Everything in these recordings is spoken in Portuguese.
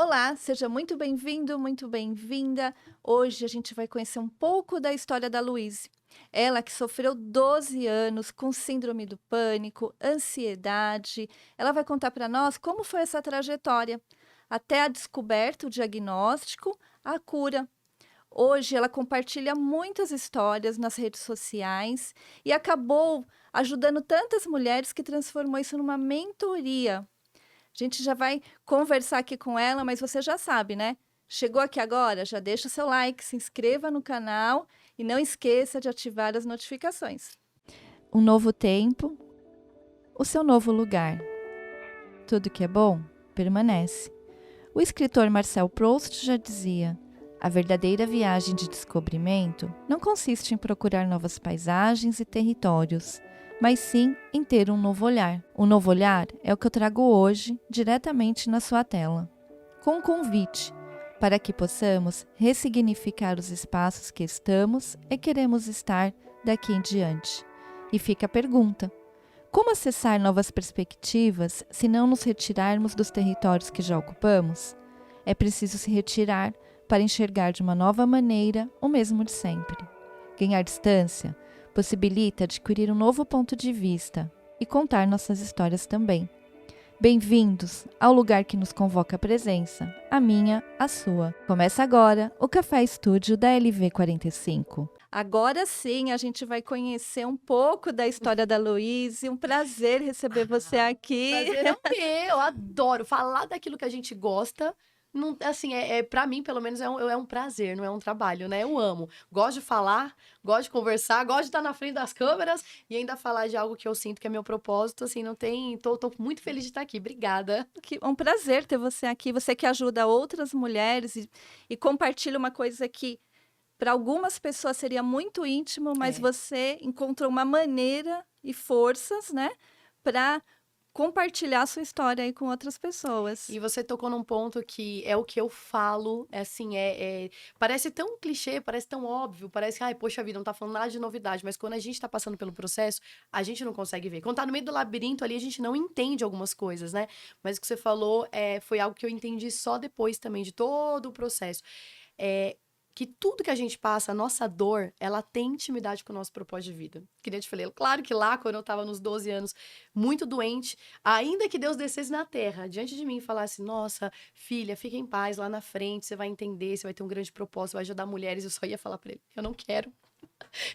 Olá, seja muito bem-vindo, muito bem-vinda. Hoje a gente vai conhecer um pouco da história da Luíse. Ela que sofreu 12 anos com síndrome do pânico, ansiedade. Ela vai contar para nós como foi essa trajetória, até a descoberta, o diagnóstico, a cura. Hoje ela compartilha muitas histórias nas redes sociais e acabou ajudando tantas mulheres que transformou isso numa mentoria. A gente já vai conversar aqui com ela, mas você já sabe, né? Chegou aqui agora? Já deixa o seu like, se inscreva no canal e não esqueça de ativar as notificações. Um novo tempo, o seu novo lugar. Tudo que é bom, permanece. O escritor Marcel Proust já dizia: a verdadeira viagem de descobrimento não consiste em procurar novas paisagens e territórios, mas sim em ter um novo olhar. O novo olhar é o que eu trago hoje diretamente na sua tela, com um convite para que possamos ressignificar os espaços que estamos e queremos estar daqui em diante. E fica a pergunta: como acessar novas perspectivas se não nos retirarmos dos territórios que já ocupamos? É preciso se retirar para enxergar de uma nova maneira o mesmo de sempre. Ganhar distância possibilita adquirir um novo ponto de vista e contar nossas histórias também. Bem-vindos ao lugar que nos convoca a presença, a minha, a sua. Começa agora o Café Estúdio da LV45. Agora sim, a gente vai conhecer um pouco da história da Luíse. Um prazer receber você aqui. Prazer é o meu, eu adoro falar daquilo que a gente gosta. Não, assim, para mim, pelo menos, é um prazer, não é um trabalho, né? Eu amo. Gosto de falar, gosto de conversar, gosto de estar na frente das câmeras e ainda falar de algo que eu sinto que é meu propósito, assim, não tem... Tô muito feliz de estar aqui, obrigada. É um prazer ter você aqui. Você que ajuda outras mulheres e compartilha uma coisa que para algumas pessoas seria muito íntimo, mas É. você encontrou uma maneira e forças, né, para compartilhar a sua história aí com outras pessoas. E você tocou num ponto que é o que eu falo, é assim, parece tão clichê, parece tão óbvio, parece que, ai, poxa vida, não tá falando nada de novidade, mas quando a gente tá passando pelo processo, a gente não consegue ver. Quando tá no meio do labirinto ali, a gente não entende algumas coisas, né? Mas o que você falou foi algo que eu entendi só depois também, de todo o processo. É, que tudo que a gente passa, a nossa dor, ela tem intimidade com o nosso propósito de vida. Queria te falar, claro que lá, quando eu tava nos 12 anos, muito doente, ainda que Deus descesse na terra, diante de mim e falasse, nossa, filha, fica em paz, lá na frente, você vai entender, você vai ter um grande propósito, vai ajudar mulheres, eu só ia falar pra ele, eu não quero.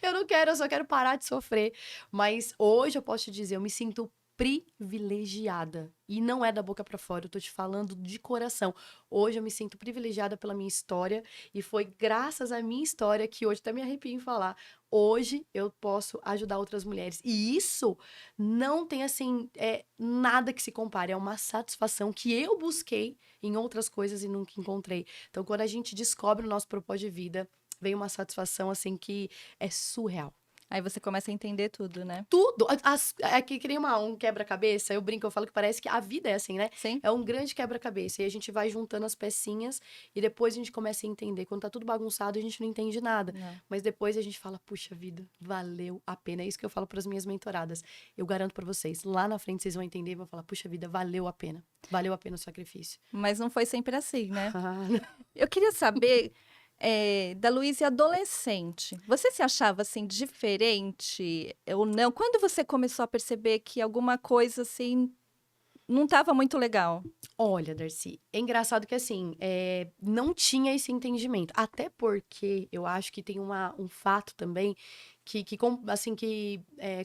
Eu não quero, eu só quero parar de sofrer. Mas hoje eu posso te dizer, eu me sinto privilegiada. E não é da boca pra fora, eu tô te falando de coração. Hoje eu me sinto privilegiada pela minha história e foi graças à minha história que hoje até me arrepio em falar. Hoje eu posso ajudar outras mulheres. E isso não tem assim, nada que se compare, é uma satisfação que eu busquei em outras coisas e nunca encontrei. Então, quando a gente descobre o nosso propósito de vida, vem uma satisfação assim que é surreal. Aí você começa a entender tudo, né? Tudo. É que nem um quebra-cabeça. Eu brinco, eu falo que parece que a vida é assim, né? Sim. É um grande quebra-cabeça. E a gente vai juntando as pecinhas e depois a gente começa a entender. Quando tá tudo bagunçado, a gente não entende nada. Não. Mas depois a gente fala, puxa vida, valeu a pena. É isso que eu falo para as minhas mentoradas. Eu garanto para vocês, lá na frente vocês vão entender e vão falar, puxa vida, valeu a pena. Valeu a pena o sacrifício. Mas não foi sempre assim, né? Ah, Eu queria saber da Luíse adolescente. Você se achava assim diferente ou não? Quando você começou a perceber que alguma coisa assim não estava muito legal? olha, Darcy, é engraçado que assim, não tinha esse entendimento. Até porque eu acho que tem um fato também assim,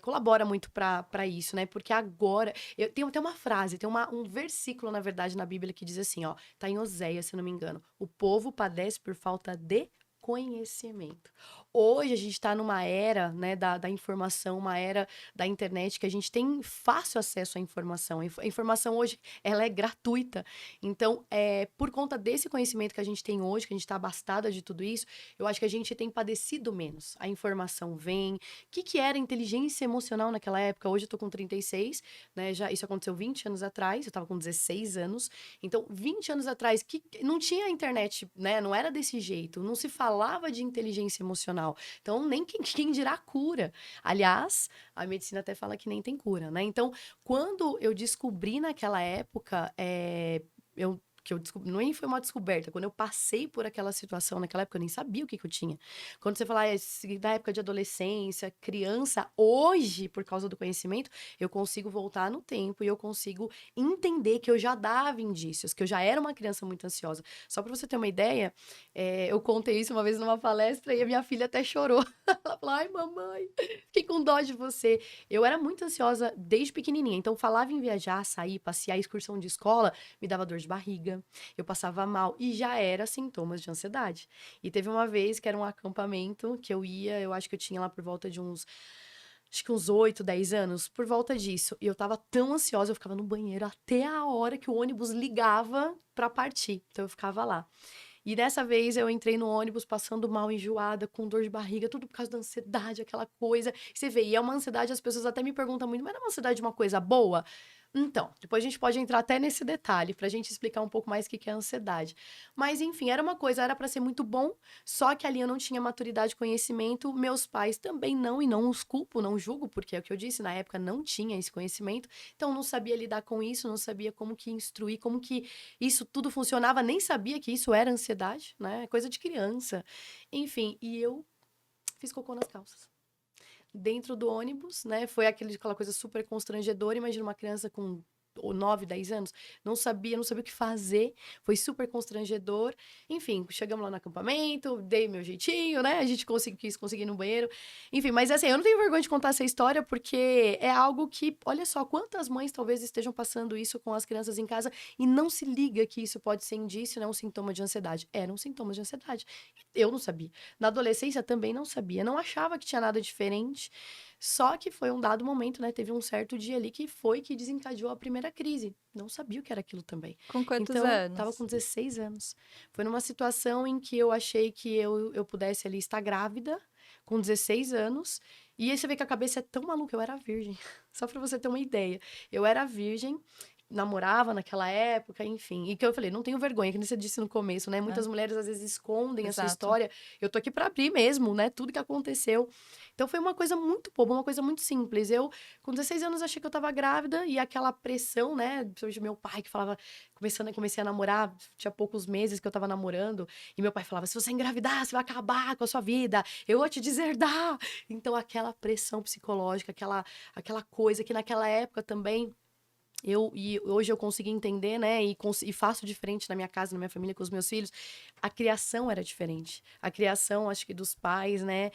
colabora muito para isso, né? Porque agora. Eu tenho até uma frase, tem um versículo, na verdade, na Bíblia que diz assim: ó, tá em Oséias, se eu não me engano. O povo padece por falta de conhecimento. Hoje a gente está numa era, né, da informação, uma era da internet que a gente tem fácil acesso à informação. A informação hoje, ela é gratuita. Então, por conta desse conhecimento que a gente tem hoje, que a gente está abastada de tudo isso, eu acho que a gente tem padecido menos. A informação vem. O que era inteligência emocional naquela época? Hoje eu tô com 36, né? Isso aconteceu 20 anos atrás, eu tava com 16 anos. Então, 20 anos atrás, que não tinha internet, né? Não era desse jeito. Não se falava de inteligência emocional. Então, nem quem dirá cura. Aliás, a medicina até fala que nem tem cura, né? Então, quando eu descobri naquela época, eu que eu nem foi uma descoberta, quando eu passei por aquela situação, naquela época eu nem sabia o que eu tinha. Quando você fala, na época de adolescência, criança, hoje, por causa do conhecimento, eu consigo voltar no tempo e eu consigo entender que eu já dava indícios, que eu já era uma criança muito ansiosa. Só pra você ter uma ideia, eu contei isso uma vez numa palestra e a minha filha até chorou. Ela falou, ai, mamãe, fiquei com dó de você. Eu era muito ansiosa desde pequenininha, então falava em viajar, sair, passear, excursão de escola, me dava dor de barriga, eu passava mal e já era sintomas de ansiedade. E teve uma vez que era um acampamento que eu ia, eu acho que eu tinha lá por volta de acho que uns 8, 10 anos, por volta disso. E eu tava tão ansiosa, eu ficava no banheiro até a hora que o ônibus ligava pra partir. Então eu ficava lá. E dessa vez eu entrei no ônibus passando mal, enjoada, com dor de barriga, tudo por causa da ansiedade, aquela coisa. E você vê, e é uma ansiedade, as pessoas até me perguntam muito, mas não é uma ansiedade uma coisa boa? Então, depois a gente pode entrar até nesse detalhe, pra gente explicar um pouco mais o que é a ansiedade. Mas, enfim, era uma coisa, era pra ser muito bom, só que ali eu não tinha maturidade e conhecimento, meus pais também não, e não os culpo, não julgo, porque é o que eu disse, na época não tinha esse conhecimento, então não sabia lidar com isso, não sabia como que instruir, como que isso tudo funcionava, nem sabia que isso era ansiedade, né? Coisa de criança. Enfim, e eu fiz cocô nas calças. Dentro do ônibus, né? Foi aquela coisa super constrangedora. Imagina uma criança com 9, 10 anos, não sabia o que fazer, foi super constrangedor. Enfim, chegamos lá no acampamento, dei meu jeitinho, né? A gente quis conseguir ir no banheiro. Enfim, mas assim, eu não tenho vergonha de contar essa história porque é algo que, olha só, quantas mães talvez estejam passando isso com as crianças em casa e não se liga que isso pode ser indício, né? Um sintoma de ansiedade. Eram sintomas de ansiedade. Eu não sabia. Na adolescência também não sabia. Não achava que tinha nada diferente. Só que foi um dado momento, né? Teve um certo dia ali que foi que desencadeou a primeira crise. Não sabia o que era aquilo também. Com quantos Então, tava anos? com 16 anos. Foi numa situação em que eu achei que eu pudesse ali estar grávida, com 16 anos. E aí você vê que a cabeça é tão maluca. Eu era virgem. Só pra você ter uma ideia. Eu era virgem. Namorava naquela época, enfim. E que eu falei, não tenho vergonha, que nem você disse no começo, né? Muitas mulheres às vezes escondem a sua Exato. história. Eu tô aqui pra abrir mesmo, né? Tudo que aconteceu. Então foi uma coisa muito boba, uma coisa muito simples. Eu, com 16 anos, achei que eu tava grávida e aquela pressão, né? Principalmente meu pai, que falava, comecei a namorar, tinha poucos meses que eu tava namorando, e meu pai falava: se você engravidar, você vai acabar com a sua vida, eu vou te deserdar. Então, aquela pressão psicológica, aquela coisa que naquela época também. E hoje eu consegui entender, né? E faço diferente na minha casa, na minha família, com os meus filhos. A criação era diferente. A criação, acho que dos pais, né?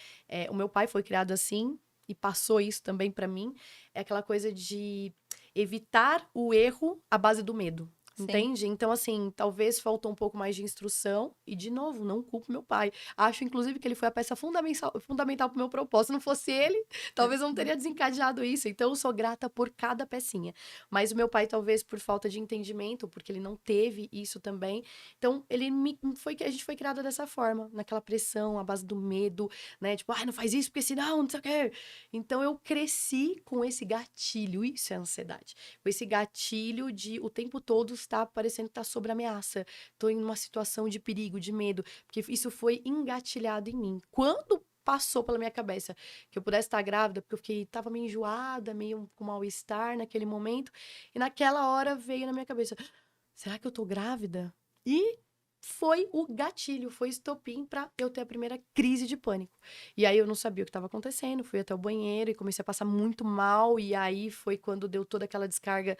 O meu pai foi criado assim e passou isso também pra mim. É aquela coisa de evitar o erro à base do medo. Sim. Entende? Então, assim, talvez faltou um pouco mais de instrução. E, de novo, não culpo meu pai. Acho, inclusive, que ele foi a peça fundamental pro meu propósito. Se não fosse ele, talvez eu não teria desencadeado isso. Então, eu sou grata por cada pecinha. Mas o meu pai, talvez por falta de entendimento, porque ele não teve isso também. Então, a gente foi criada dessa forma, naquela pressão, à base do medo, né? Tipo, ai, não faz isso, porque senão, não sei o quê. Então, eu cresci com esse gatilho, isso é ansiedade. Com esse gatilho de o tempo todo estar parecendo que tá sob ameaça. Tô em uma situação de perigo, de medo, porque isso foi engatilhado em mim. Quando passou pela minha cabeça que eu pudesse estar grávida, porque tava meio enjoada, meio com mal-estar naquele momento, e naquela hora veio na minha cabeça: será que eu tô grávida? E foi o gatilho, foi estopim pra eu ter a primeira crise de pânico. E aí eu não sabia o que estava acontecendo, fui até o banheiro e comecei a passar muito mal, e aí foi quando deu toda aquela descarga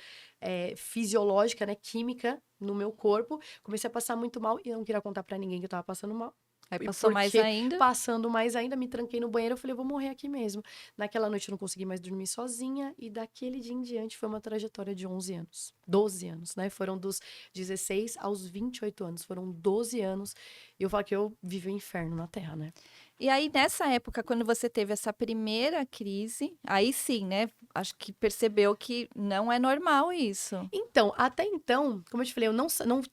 fisiológica, né, química no meu corpo. Comecei a passar muito mal e eu não queria contar pra ninguém que eu tava passando mal. Aí E passou mais porque ainda. passando mais ainda, me tranquei no banheiro, eu falei, eu vou morrer aqui mesmo. Naquela noite eu não consegui mais dormir sozinha, e daquele dia em diante foi uma trajetória de 11 anos. 12 anos, né? Foram dos 16 aos 28 anos. Foram 12 anos. E eu falo que eu vivi o inferno na Terra, né? E aí, nessa época, quando você teve essa primeira crise, aí sim, né? Acho que percebeu que não é normal isso. Então, até então, como eu te falei, eu não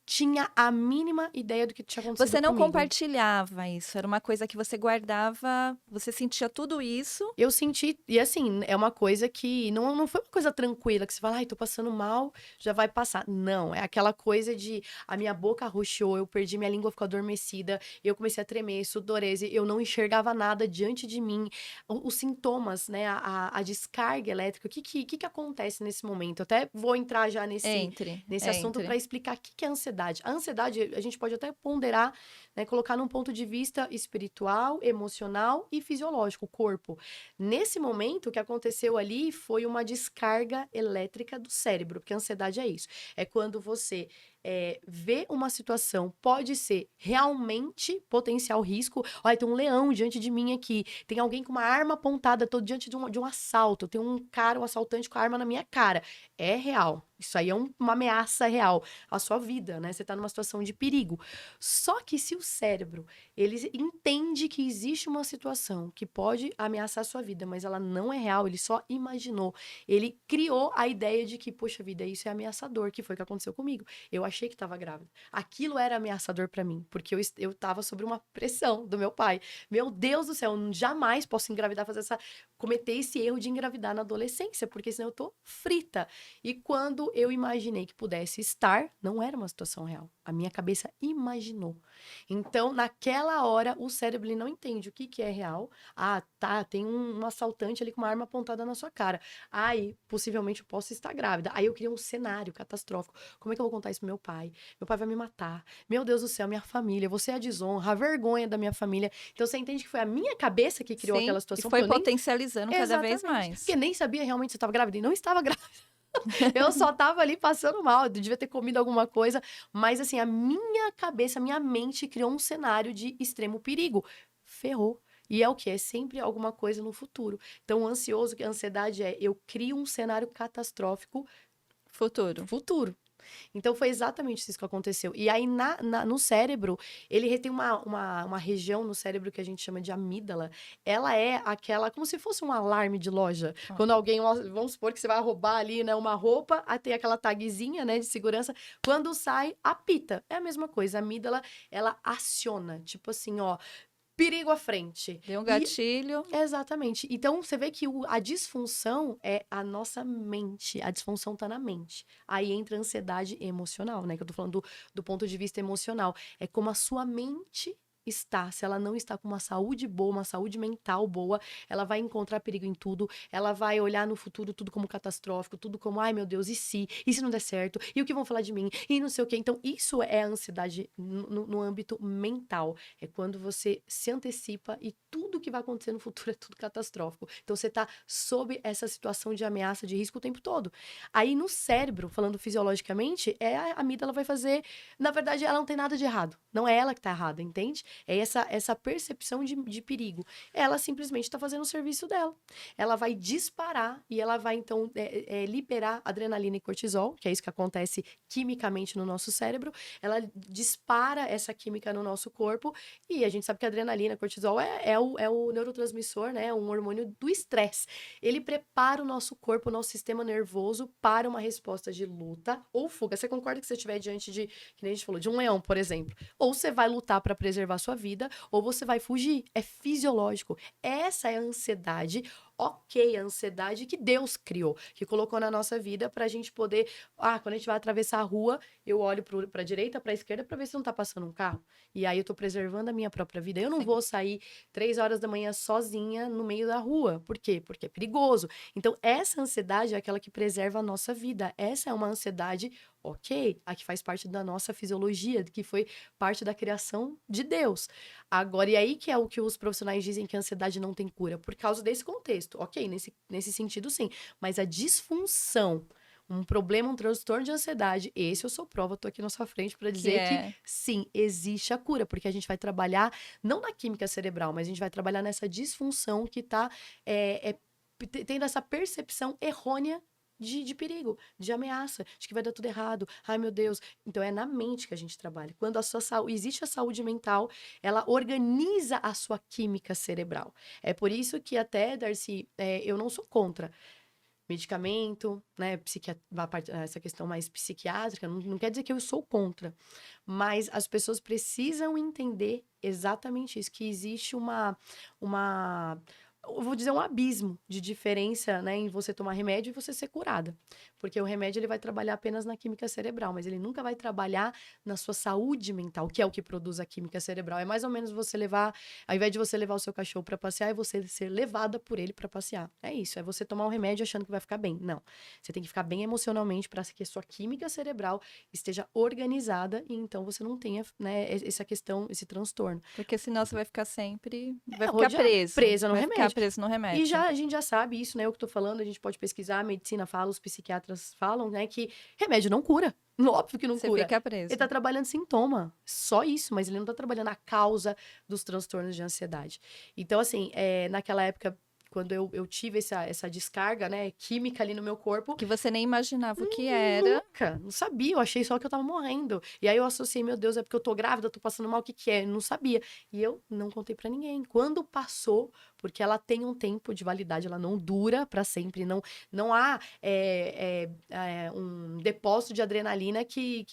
tinha a mínima ideia do que tinha acontecido Você não comigo. compartilhava isso, era uma coisa que você guardava, você sentia tudo isso. Eu senti, e assim, é uma coisa que não foi uma coisa tranquila, que você fala, ai, tô passando mal, já vai passar. Não, é aquela coisa de a minha boca roxeou, eu perdi minha língua, ficou adormecida, eu comecei a tremer, sudorese, eu não enxergava nada diante de mim. Os sintomas, né? A descarga elétrica. O que acontece nesse momento? Eu até vou entrar já nesse assunto para Entre. explicar o que é ansiedade. A ansiedade, a gente pode até ponderar, né? Colocar num ponto de vista espiritual, emocional e fisiológico, o corpo. Nesse momento, o que aconteceu ali foi uma descarga elétrica do cérebro, porque a ansiedade é isso. É quando você vê uma situação, pode ser realmente potencial risco. Olha, tem um leão diante de mim aqui, tem alguém com uma arma apontada, estou diante de um assalto, tem um cara, um assaltante com a arma na minha cara. É real. Isso aí é uma ameaça real à sua vida, né? Você está numa situação de perigo. Só que se o cérebro, ele entende que existe uma situação que pode ameaçar a sua vida, mas ela não é real, ele só imaginou. Ele criou a ideia de que, poxa vida, isso é ameaçador, que foi o que aconteceu comigo. Eu achei que estava grávida. Aquilo era ameaçador para mim, porque eu estava sob uma pressão do meu pai. Meu Deus do céu, eu jamais posso engravidar, cometer esse erro de engravidar na adolescência, porque senão eu tô frita. E quando eu imaginei que pudesse estar, não era uma situação real. A minha cabeça imaginou. Então, naquela hora, o cérebro ele não entende o que é real. Ah, tá, tem um assaltante ali com uma arma apontada na sua cara. Ai, possivelmente eu posso estar grávida. Aí eu criei um cenário catastrófico. Como é que eu vou contar isso pro meu pai? Meu pai vai me matar. Meu Deus do céu, minha família, você é a desonra, a vergonha da minha família. Então, você entende que foi a minha cabeça que criou Sim, aquela e situação, porque foi eu nem... potencializando cada vez Exatamente. mais. Porque nem sabia realmente se eu estava grávida. E não estava grávida. Eu só tava ali passando mal, eu devia ter comido alguma coisa, mas assim, a minha cabeça, a minha mente criou um cenário de extremo perigo. Ferrou. E é o que? É sempre alguma coisa no futuro. Então, o ansioso, que a ansiedade eu crio um cenário catastrófico Futuro. futuro. Então, foi exatamente isso que aconteceu. E aí, no cérebro, ele tem uma região no cérebro que a gente chama de amígdala. Ela é aquela, como se fosse um alarme de loja. Ó. Quando alguém, vamos supor que você vai roubar ali, né, uma roupa, aí tem aquela tagzinha, né, de segurança. Quando sai, apita. É a mesma coisa. A amígdala, ela aciona. Tipo assim, ó, perigo à frente. Deu um E gatilho. exatamente. Então, você vê que a disfunção é a nossa mente. A disfunção tá na mente. Aí entra a ansiedade emocional, né? Que eu tô falando do ponto de vista emocional. É como a sua mente está. Se ela não está com uma saúde boa, uma saúde mental boa, ela vai encontrar perigo em tudo. Ela vai olhar no futuro tudo como catastrófico, tudo como, ai meu Deus, e se? E se não der certo? E o que vão falar de mim? E não sei o quê. Então, isso é a ansiedade no âmbito mental. É quando você se antecipa e tudo que vai acontecer no futuro é tudo catastrófico. Então, você está sob essa situação de ameaça, de risco o tempo todo. Aí, no cérebro, falando fisiologicamente, a amígdala vai fazer... Na verdade, ela não tem nada de errado. Não é ela que está errada, entende? É essa percepção de perigo. Ela simplesmente está fazendo o serviço dela. Ela vai disparar e ela vai, então, liberar adrenalina e cortisol, que é isso que acontece quimicamente no nosso cérebro. Ela dispara essa química no nosso corpo e a gente sabe que a adrenalina, cortisol é o neurotransmissor, né? Um hormônio do estresse. Ele prepara o nosso corpo, o nosso sistema nervoso para uma resposta de luta ou fuga. Você concorda que você estiver diante de, que nem a gente falou, de um leão, por exemplo? Ou você vai lutar para preservar sua vida, ou você vai fugir. É fisiológico. Essa é a ansiedade. Ok, a ansiedade que Deus criou, que colocou na nossa vida pra gente poder... Ah, quando a gente vai atravessar a rua, eu olho pra direita, pra esquerda, pra ver se não tá passando um carro. E aí eu tô preservando a minha própria vida. Eu não Sim. vou sair 3 horas da manhã sozinha no meio da rua. Por quê? Porque é perigoso. Então, essa ansiedade é aquela que preserva a nossa vida. Essa é uma ansiedade, ok, a que faz parte da nossa fisiologia, que foi parte da criação de Deus. Agora, e aí que é o que os profissionais dizem que a ansiedade não tem cura, por causa desse contexto. Ok, nesse sentido, sim. Mas a disfunção, um problema, um transtorno de ansiedade, esse eu sou prova, tô aqui na sua frente para dizer que sim, existe a cura, porque a gente vai trabalhar, não na química cerebral, mas a gente vai trabalhar nessa disfunção que tá tendo essa percepção errônea de perigo, de ameaça, de que vai dar tudo errado. Ai, meu Deus. Então, é na mente que a gente trabalha. Quando a sua saúde, existe a saúde mental, ela organiza a sua química cerebral. É por isso que até, Darcy, eu não sou contra medicamento, né, essa questão mais psiquiátrica, não quer dizer que eu sou contra, mas as pessoas precisam entender exatamente isso, que existe eu vou dizer um abismo de diferença, né, em você tomar remédio e você ser curada. Porque o remédio, ele vai trabalhar apenas na química cerebral, mas ele nunca vai trabalhar na sua saúde mental, que é o que produz a química cerebral. É mais ou menos você levar, ao invés de você levar o seu cachorro para passear, é você ser levada por ele para passear. É isso, é você tomar um remédio achando que vai ficar bem. Não. Você tem que ficar bem emocionalmente para que a sua química cerebral esteja organizada e então você não tenha, né, essa questão, esse transtorno. Porque senão você vai ficar sempre... Vai ficar rodeada, preso. presa no vai remédio. ficar preso no remédio. E já, a gente já sabe isso, né? Eu que tô falando, a gente pode pesquisar, a medicina fala, os psiquiatras falam, né? Que remédio não cura. Óbvio que não Você cura. fica preso. Ele tá trabalhando sintoma. Só isso, mas ele não tá trabalhando a causa dos transtornos de ansiedade. Então, assim, naquela época, quando eu tive essa descarga, né, química ali no meu corpo. Que você nem imaginava o que era. Nunca, não sabia, eu achei só que eu tava morrendo. E aí eu associei, meu Deus, é porque eu tô grávida, eu tô passando mal, o que que é? Eu não sabia. E eu não contei pra ninguém. Quando passou, porque ela tem um tempo de validade, ela não dura pra sempre, não há um depósito de adrenalina que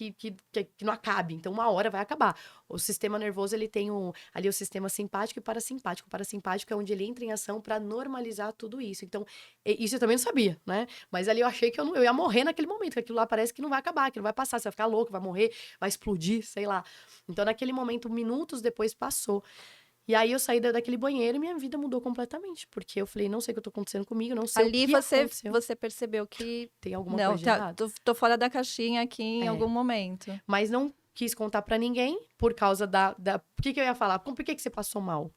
não acabe. Então, uma hora vai acabar. O sistema nervoso, ele tem ali o sistema simpático e parasimpático. O parasimpático é onde ele entra em ação pra normalizar tudo isso. Então, isso eu também não sabia, né? Mas ali eu achei que eu ia morrer naquele momento, que aquilo lá parece que não vai acabar, que não vai passar, você vai ficar louco, vai morrer, vai explodir, sei lá. Então, naquele momento, minutos depois, passou. E aí eu saí daquele banheiro e minha vida mudou completamente. Porque eu falei, não sei o que tá acontecendo comigo, não sei ali o que aconteceu. você percebeu que... Tem alguma não, coisa de errado. tô fora da caixinha aqui em algum momento. Mas não quis contar pra ninguém por causa Por que eu ia falar? Por que você passou mal?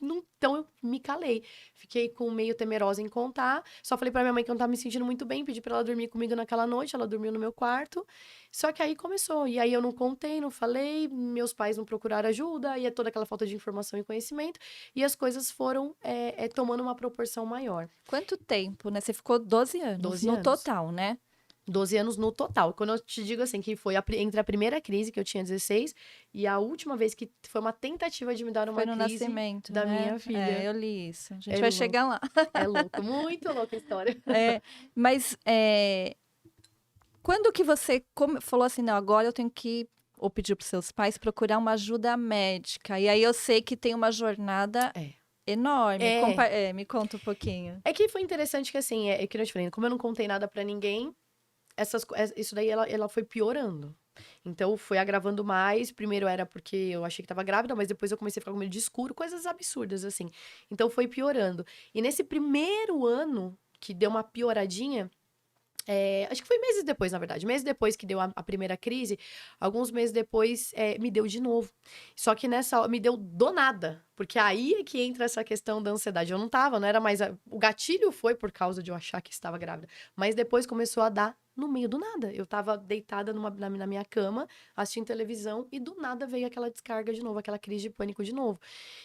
Então eu me calei. Fiquei meio temerosa em contar. Só falei pra minha mãe que eu não tava me sentindo muito bem. Pedi pra ela dormir comigo naquela noite. Ela dormiu no meu quarto. Só que aí começou. E aí eu não contei, não falei. Meus pais não procuraram ajuda. E é toda aquela falta de informação e conhecimento. E as coisas foram tomando uma proporção maior. Quanto tempo, né? Você ficou 12 anos 12 no anos. total, né? 12 anos no total. Quando eu te digo assim, que foi entre a primeira crise, que eu tinha 16, e a última vez que foi uma tentativa de me dar uma Foi no crise nascimento, da né? minha filha. Eu li isso. A gente É vai louco. chegar lá. É louco, muito louca a história. Mas quando que você falou assim, não, agora eu tenho que, ou pediu para seus pais, procurar uma ajuda médica. E aí eu sei que tem uma jornada enorme. Me conta um pouquinho. É que foi interessante que, assim, que eu te falei, como eu não contei nada pra ninguém, isso daí ela foi piorando. Então, foi agravando mais. Primeiro era porque eu achei que tava grávida, mas depois eu comecei a ficar com medo de escuro, coisas absurdas, assim. Então, foi piorando. E nesse primeiro ano, que deu uma pioradinha, acho que foi meses depois, na verdade. Meses depois que deu a primeira crise, alguns meses depois, me deu de novo. Só que me deu do nada. Porque aí é que entra essa questão da ansiedade. Eu não era mais... O gatilho foi por causa de eu achar que estava grávida. Mas depois começou a dar no meio do nada. Eu tava deitada na minha cama, assistindo televisão, e do nada veio aquela descarga de novo, aquela crise de pânico de novo.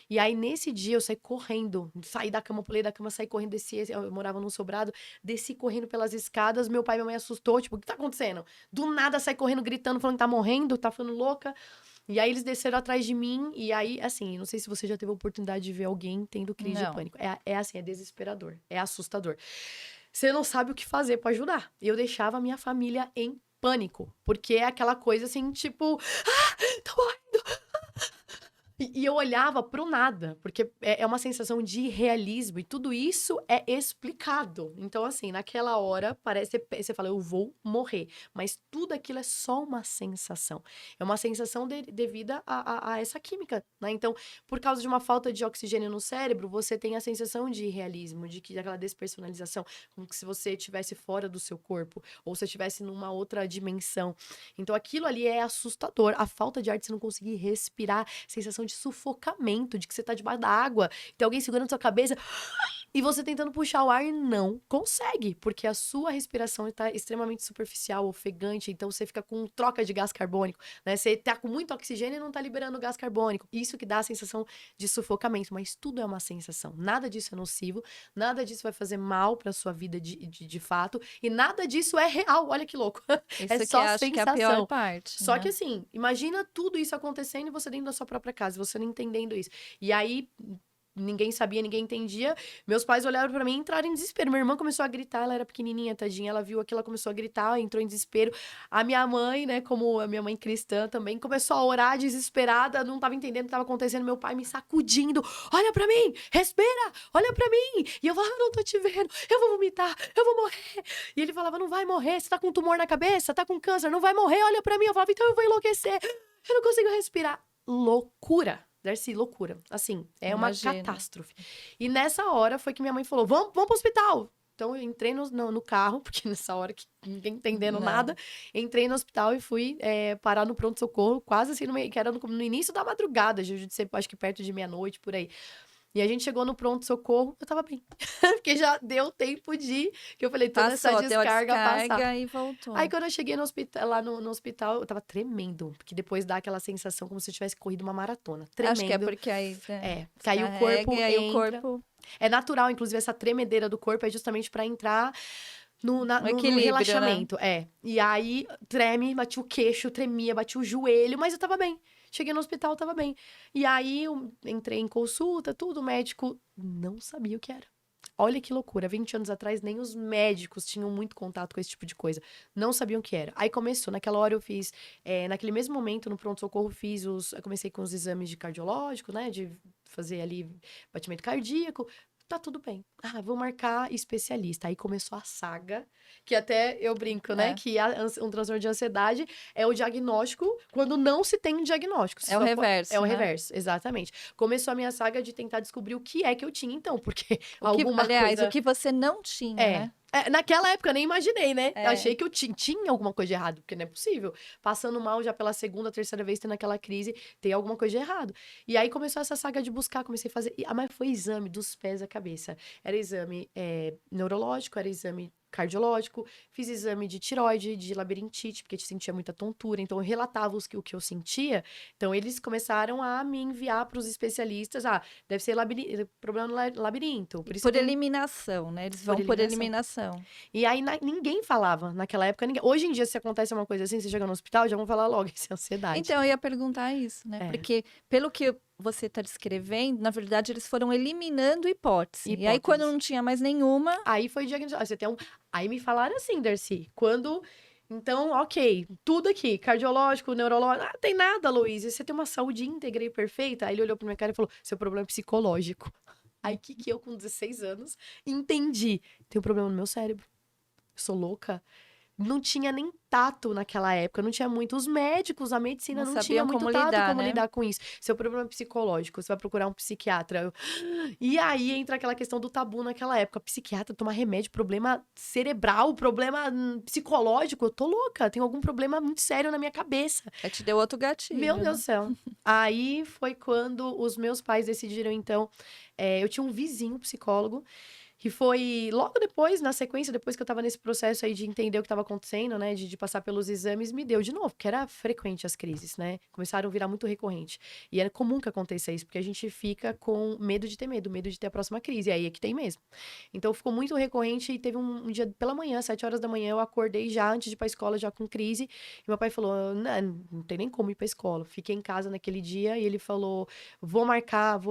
E aí, nesse dia, eu saí correndo. Saí da cama, pulei da cama, saí correndo, desci. Eu morava num sobrado, desci correndo pelas escadas. Meu pai e minha mãe assustou, tipo, o que tá acontecendo? Do nada, saí correndo, gritando, falando que tá morrendo, tá ficando louca. E aí, eles desceram atrás de mim. E aí, assim, não sei se você já teve a oportunidade de ver alguém tendo crise de pânico. É desesperador, é assustador. Você não sabe o que fazer pra ajudar. Eu deixava a minha família em pânico. Porque é aquela coisa assim, tipo... tô morrendo! E eu olhava pro nada, porque é uma sensação de irrealismo, e tudo isso é explicado. Então, assim, naquela hora, parece, você fala, eu vou morrer. Mas tudo aquilo é só uma sensação. É uma sensação devida a essa química, né? Então, por causa de uma falta de oxigênio no cérebro, você tem a sensação de irrealismo, aquela despersonalização, como se você estivesse fora do seu corpo, ou se estivesse numa outra dimensão. Então, aquilo ali é assustador. A falta de ar de você não conseguir respirar, sensação de sufocamento, de que você tá debaixo da água, tem alguém segurando sua cabeça e você tentando puxar o ar e não consegue, porque a sua respiração está extremamente superficial, ofegante, então você fica com troca de gás carbônico, né? Você tá com muito oxigênio e não tá liberando gás carbônico. Isso que dá a sensação de sufocamento, mas tudo é uma sensação. Nada disso é nocivo, nada disso vai fazer mal pra sua vida de fato, e nada disso é real. Olha que louco. Isso é que só acho sensação. que é a pior parte. Só né? que assim, imagina tudo isso acontecendo e você dentro da sua própria casa, você não entendendo isso. E aí, ninguém sabia, ninguém entendia. Meus pais olharam pra mim e entraram em desespero. Minha irmã começou a gritar, ela era pequenininha, tadinha. Ela viu aquilo, ela começou a gritar, entrou em desespero. A minha mãe, né, como a minha mãe cristã também, começou a orar desesperada, não tava entendendo o que tava acontecendo. Meu pai me sacudindo, olha pra mim, respira, olha pra mim. E eu falava, não tô te vendo, eu vou vomitar, eu vou morrer. E ele falava, não vai morrer, você tá com um tumor na cabeça, tá com câncer, não vai morrer, olha pra mim. Eu falava, então eu vou enlouquecer, eu não consigo respirar. Loucura. Darcy, loucura. Assim, é uma Imagino. catástrofe. E nessa hora foi que minha mãe falou, vamos pro hospital. Então, eu entrei no carro, porque nessa hora que ninguém entendendo Não. nada, entrei no hospital e fui parar no pronto-socorro, quase assim, que era no início da madrugada, acho que perto de meia-noite, por aí. E a gente chegou no pronto-socorro, eu tava bem. Porque já deu tempo que eu falei, toda essa Passou, deu a descarga descarga passar. e voltou. Aí, quando eu cheguei no hospital, lá no hospital, eu tava tremendo. Porque depois dá aquela sensação como se eu tivesse corrido uma maratona. Tremendo. Acho que é porque aí, Que aí o corpo e aí o entra. corpo... É natural, inclusive, essa tremedeira do corpo é justamente pra entrar no equilíbrio, relaxamento. E aí, treme, bati o queixo, tremia, bati o joelho, mas eu tava bem. Cheguei no hospital, eu tava bem. E aí, eu entrei em consulta, tudo, o médico não sabia o que era. Olha que loucura, 20 anos atrás, nem os médicos tinham muito contato com esse tipo de coisa. Não sabiam o que era. Aí começou, naquela hora eu fiz, naquele mesmo momento, no pronto-socorro, eu comecei com os exames de cardiológico, né, de fazer ali batimento cardíaco. Tá tudo bem. Ah, vou marcar especialista. Aí começou a saga, que até eu brinco, né? Que um transtorno de ansiedade é o diagnóstico quando não se tem um diagnóstico. É o reverso, É o né? reverso, exatamente. Começou a minha saga de tentar descobrir o que é que eu tinha, então, porque Aliás, o que você não tinha, né? Naquela época eu nem imaginei, né? É. Eu achei que eu tinha alguma coisa de errado, porque não é possível. Passando mal já pela segunda, terceira vez, tendo aquela crise, tem alguma coisa de errado. E aí começou essa saga de buscar, comecei a fazer. Mas foi exame dos pés à cabeça. Era exame neurológico, era exame cardiológico, fiz exame de tiroide, de labirintite, porque sentia muita tontura, então eu relatava o que eu sentia. Então eles começaram a me enviar para os especialistas. Deve ser problema no labirinto. Por eliminação, né? Eles vão por eliminação. E aí ninguém falava naquela época. Hoje em dia, se acontece uma coisa assim, você chega no hospital, já vão falar logo, isso é ansiedade. Então, eu ia perguntar isso, né? Porque, pelo que você está descrevendo, na verdade, eles foram eliminando hipótese. E aí, quando não tinha mais nenhuma... Aí foi diagnosticado. Aí me falaram assim, Darcy, Então, ok, tudo aqui, cardiológico, neurológico, tem nada, Luiz, você tem uma saúde íntegra e perfeita. Aí ele olhou pra minha cara e falou, seu problema é psicológico. Aí que eu, com 16 anos, entendi. Tem um problema no meu cérebro. Eu sou louca. Não tinha nem tato naquela época, não tinha muito. Os médicos, a medicina não tinha muito tato como lidar com isso. Seu problema é psicológico, você vai procurar um psiquiatra. E aí entra aquela questão do tabu naquela época. Psiquiatra, tomar remédio, problema cerebral, problema psicológico. Eu tô louca, tem algum problema muito sério na minha cabeça. Aí te deu outro gatilho. Meu Deus do céu. Aí foi quando os meus pais decidiram, então... eu tinha um vizinho psicólogo, que foi logo depois, na sequência, depois que eu tava nesse processo aí de entender o que tava acontecendo, né? De passar pelos exames, me deu de novo, porque era frequente as crises, né? Começaram a virar muito recorrente. E era comum que aconteça isso, porque a gente fica com medo de ter a próxima crise. E aí é que tem mesmo. Então ficou muito recorrente e teve um dia pela manhã, 7 horas da manhã, eu acordei já antes de ir pra escola, já com crise. E meu pai falou: não tem nem como ir pra escola. Fiquei em casa naquele dia e ele falou: vou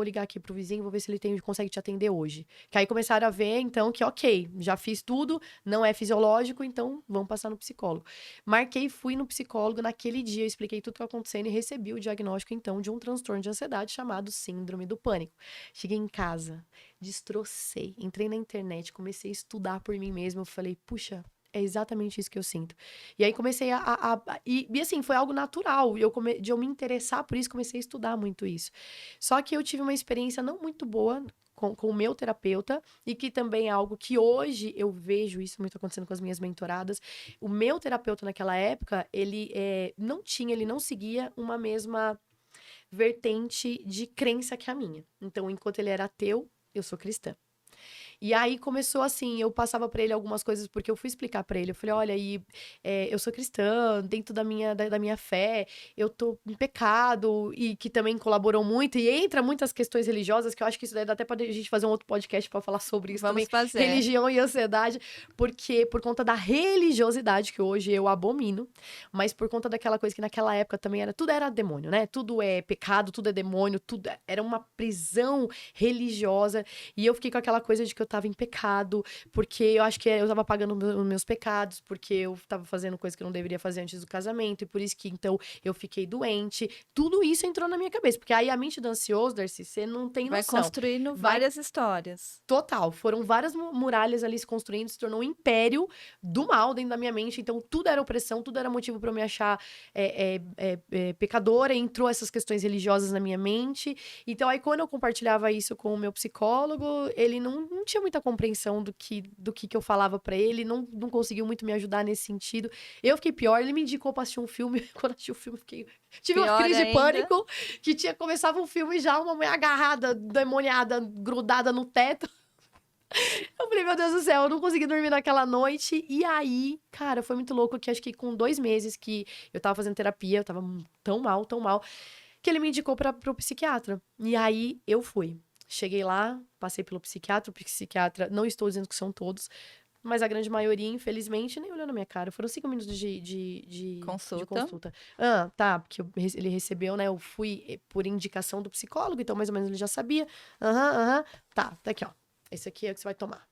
ligar aqui pro vizinho, vou ver se ele consegue te atender hoje. Que aí começaram a ver, então, que ok, já fiz tudo, não é fisiológico, então vamos passar no psicólogo. Marquei, fui no psicólogo naquele dia, expliquei tudo o que estava acontecendo e recebi o diagnóstico, então, de um transtorno de ansiedade chamado síndrome do pânico. Cheguei em casa, destrocei, entrei na internet, comecei a estudar por mim mesma, eu falei, puxa, é exatamente isso que eu sinto. E aí comecei e assim, foi algo natural. De eu me interessar por isso, comecei a estudar muito isso. Só que eu tive uma experiência não muito boa com o meu terapeuta, e que também é algo que hoje eu vejo isso muito acontecendo com as minhas mentoradas. O meu terapeuta naquela época, ele não seguia uma mesma vertente de crença que a minha. Então, enquanto ele era ateu, eu sou cristã. E aí começou assim, eu passava pra ele algumas coisas, porque eu fui explicar pra ele. Eu falei, olha, eu sou cristã, dentro da minha fé, eu tô em pecado, e que também colaborou muito. E entra muitas questões religiosas, que eu acho que isso daí dá até pra gente fazer um outro podcast pra falar sobre isso também. Vamos fazer. Religião e ansiedade, porque por conta da religiosidade, que hoje eu abomino, mas por conta daquela coisa que naquela época também era, tudo era demônio, né? Tudo é pecado, tudo é demônio, tudo era uma prisão religiosa. E eu fiquei com aquela coisa de que eu tava em pecado, porque eu acho que eu tava pagando os meus pecados, porque eu tava fazendo coisa que eu não deveria fazer antes do casamento, e por isso que então eu fiquei doente. Tudo isso entrou na minha cabeça, porque aí a mente do ansioso, Darcy, você não tem Vai noção. construindo Vai várias histórias. Total, foram várias muralhas ali se construindo, se tornou um império do mal dentro da minha mente. Então, tudo era opressão, tudo era motivo pra eu me achar pecadora. Entrou essas questões religiosas na minha mente. Então, aí, quando eu compartilhava isso com o meu psicólogo, ele não tinha muita compreensão do que eu falava pra ele, não conseguiu muito me ajudar nesse sentido. Eu fiquei pior, ele me indicou pra assistir um filme. Quando assisti o filme, tive uma Pior crise de ainda. pânico, que começava um filme já, uma mulher agarrada, demoniada, grudada no teto. Eu falei, meu Deus do céu, eu não consegui dormir naquela noite. E aí, cara, foi muito louco que acho que com 2 meses que eu tava fazendo terapia, eu tava tão mal, que ele me indicou pro psiquiatra. E aí eu fui. Cheguei lá, passei pelo psiquiatra, o psiquiatra, não estou dizendo que são todos, mas a grande maioria, infelizmente, nem olhou na minha cara. Foram 5 minutos de Consulta. consulta. Ah, tá, porque ele recebeu, né? Eu fui por indicação do psicólogo, então mais ou menos ele já sabia. Aham. Tá aqui, ó. Esse aqui é o que você vai tomar.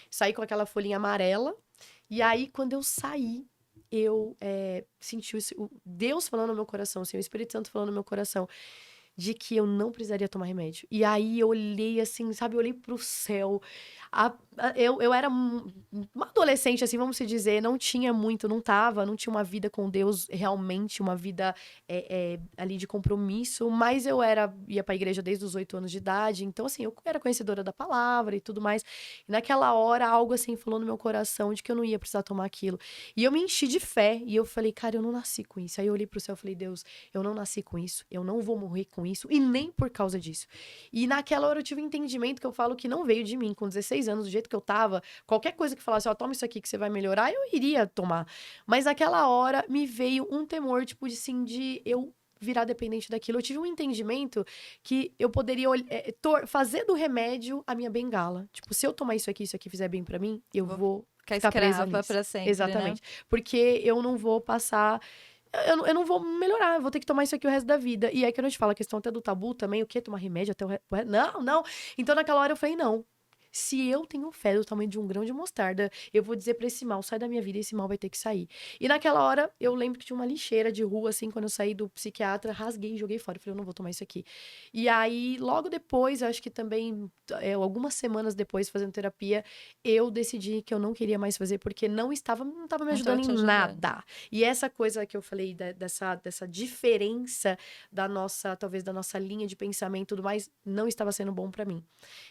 Saí com aquela folhinha amarela. E aí, quando eu saí, eu senti Deus falando no meu coração, assim, o Espírito Santo falando no meu coração, de que eu não precisaria tomar remédio. E aí eu olhei assim, sabe? Eu olhei pro céu. Eu era uma adolescente, assim, vamos se dizer, não tinha muito, não tinha uma vida com Deus realmente, uma vida ali de compromisso, mas eu ia pra igreja desde os 8 anos de idade, então assim, eu era conhecedora da palavra e tudo mais. E naquela hora, algo assim falou no meu coração de que eu não ia precisar tomar aquilo. E eu me enchi de fé, e eu falei, cara, eu não nasci com isso. Aí eu olhei pro céu e falei, Deus, eu não nasci com isso, eu não vou morrer com isso, e nem por causa disso. E naquela hora eu tive um entendimento que eu falo que não veio de mim, com 16 anos, do jeito que eu tava, qualquer coisa que falasse, ó, toma isso aqui que você vai melhorar, eu iria tomar. Mas naquela hora me veio um temor, tipo, assim, de eu virar dependente daquilo. Eu tive um entendimento que eu poderia fazer do remédio a minha bengala. Tipo, se eu tomar isso aqui fizer bem pra mim, eu vou ficar presa escrava nisso. pra sempre, Exatamente. né? Porque eu não vou passar. Eu não vou melhorar, eu vou ter que tomar isso aqui o resto da vida. E aí que a gente fala, a questão até do tabu também, o quê? Tomar remédio até o resto? Não. Então naquela hora eu falei, não. Se eu tenho fé do tamanho de um grão de mostarda, eu vou dizer pra esse mal, sai da minha vida e esse mal vai ter que sair. E naquela hora, eu lembro que tinha uma lixeira de rua, assim, quando eu saí do psiquiatra, rasguei e joguei fora. Eu falei, eu não vou tomar isso aqui. E aí, logo depois, acho que também, algumas semanas depois, fazendo terapia, eu decidi que eu não queria mais fazer, porque não estava me Não ajudando tava te em ajudando. nada. E essa coisa que eu falei, dessa diferença talvez da nossa linha de pensamento e tudo mais, não estava sendo bom pra mim.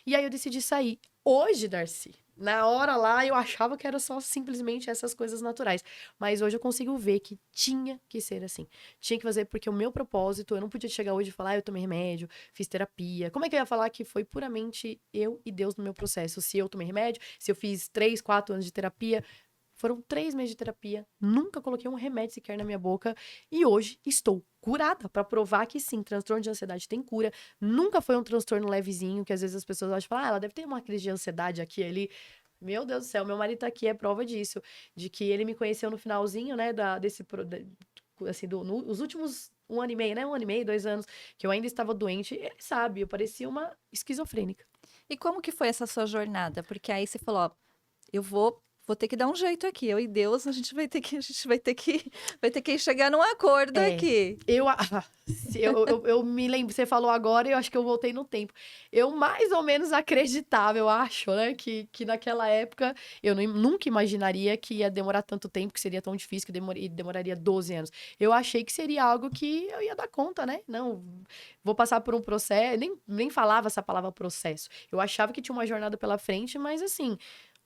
E aí eu decidi sair. Hoje, Darcy, na hora lá eu achava que era só simplesmente essas coisas naturais. Mas hoje eu consigo ver que tinha que ser assim. Tinha que fazer porque o meu propósito, eu não podia chegar hoje e falar, eu tomei remédio, fiz terapia. Como é que eu ia falar que foi puramente eu e Deus no meu processo? Se eu tomei remédio, se eu fiz 3, 4 anos de terapia. Foram 3 meses de terapia, nunca coloquei um remédio sequer na minha boca e hoje estou curada para provar que sim, transtorno de ansiedade tem cura. Nunca foi um transtorno levezinho, que às vezes as pessoas acham, ela deve ter uma crise de ansiedade aqui e ali. Meu Deus do céu, meu marido tá aqui, é prova disso, de que ele me conheceu no finalzinho, né, assim, nos últimos 1 ano e meio, né, 1 ano e meio, 2 anos, que eu ainda estava doente, ele sabe, eu parecia uma esquizofrênica. E como que foi essa sua jornada? Porque aí você falou, ó, eu vou ter que dar um jeito aqui. Eu e Deus, a gente vai ter que chegar num acordo aqui. Eu me lembro, você falou agora e eu acho que eu voltei no tempo. Eu mais ou menos acreditava, eu acho, né, que naquela época eu nunca imaginaria que ia demorar tanto tempo, que seria tão difícil, que demoraria 12 anos. Eu achei que seria algo que eu ia dar conta, né? Não, vou passar por um processo, nem falava essa palavra processo. Eu achava que tinha uma jornada pela frente, mas assim,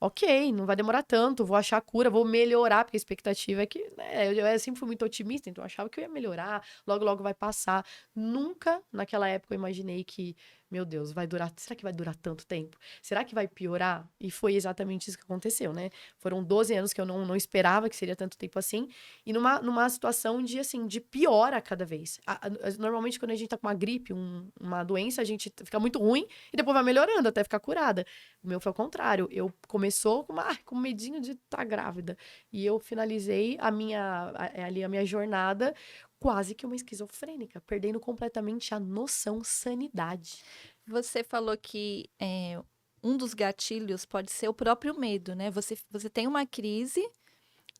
ok, não vai demorar tanto, vou achar a cura, vou melhorar, porque a expectativa é que, né, eu sempre fui muito otimista, então eu achava que eu ia melhorar, logo vai passar. Nunca, naquela época, eu imaginei que meu Deus, será que vai durar tanto tempo? Será que vai piorar? E foi exatamente isso que aconteceu, né? Foram 12 anos que eu não esperava que seria tanto tempo assim, e numa situação de, assim, de pior a cada vez. Normalmente, quando a gente tá com uma gripe, uma doença, a gente fica muito ruim, e depois vai melhorando até ficar curada. O meu foi ao contrário, começou com medinho de estar grávida, e eu finalizei a minha jornada quase que uma esquizofrênica, perdendo completamente a noção sanidade. Você falou que um dos gatilhos pode ser o próprio medo, né? Você tem uma crise,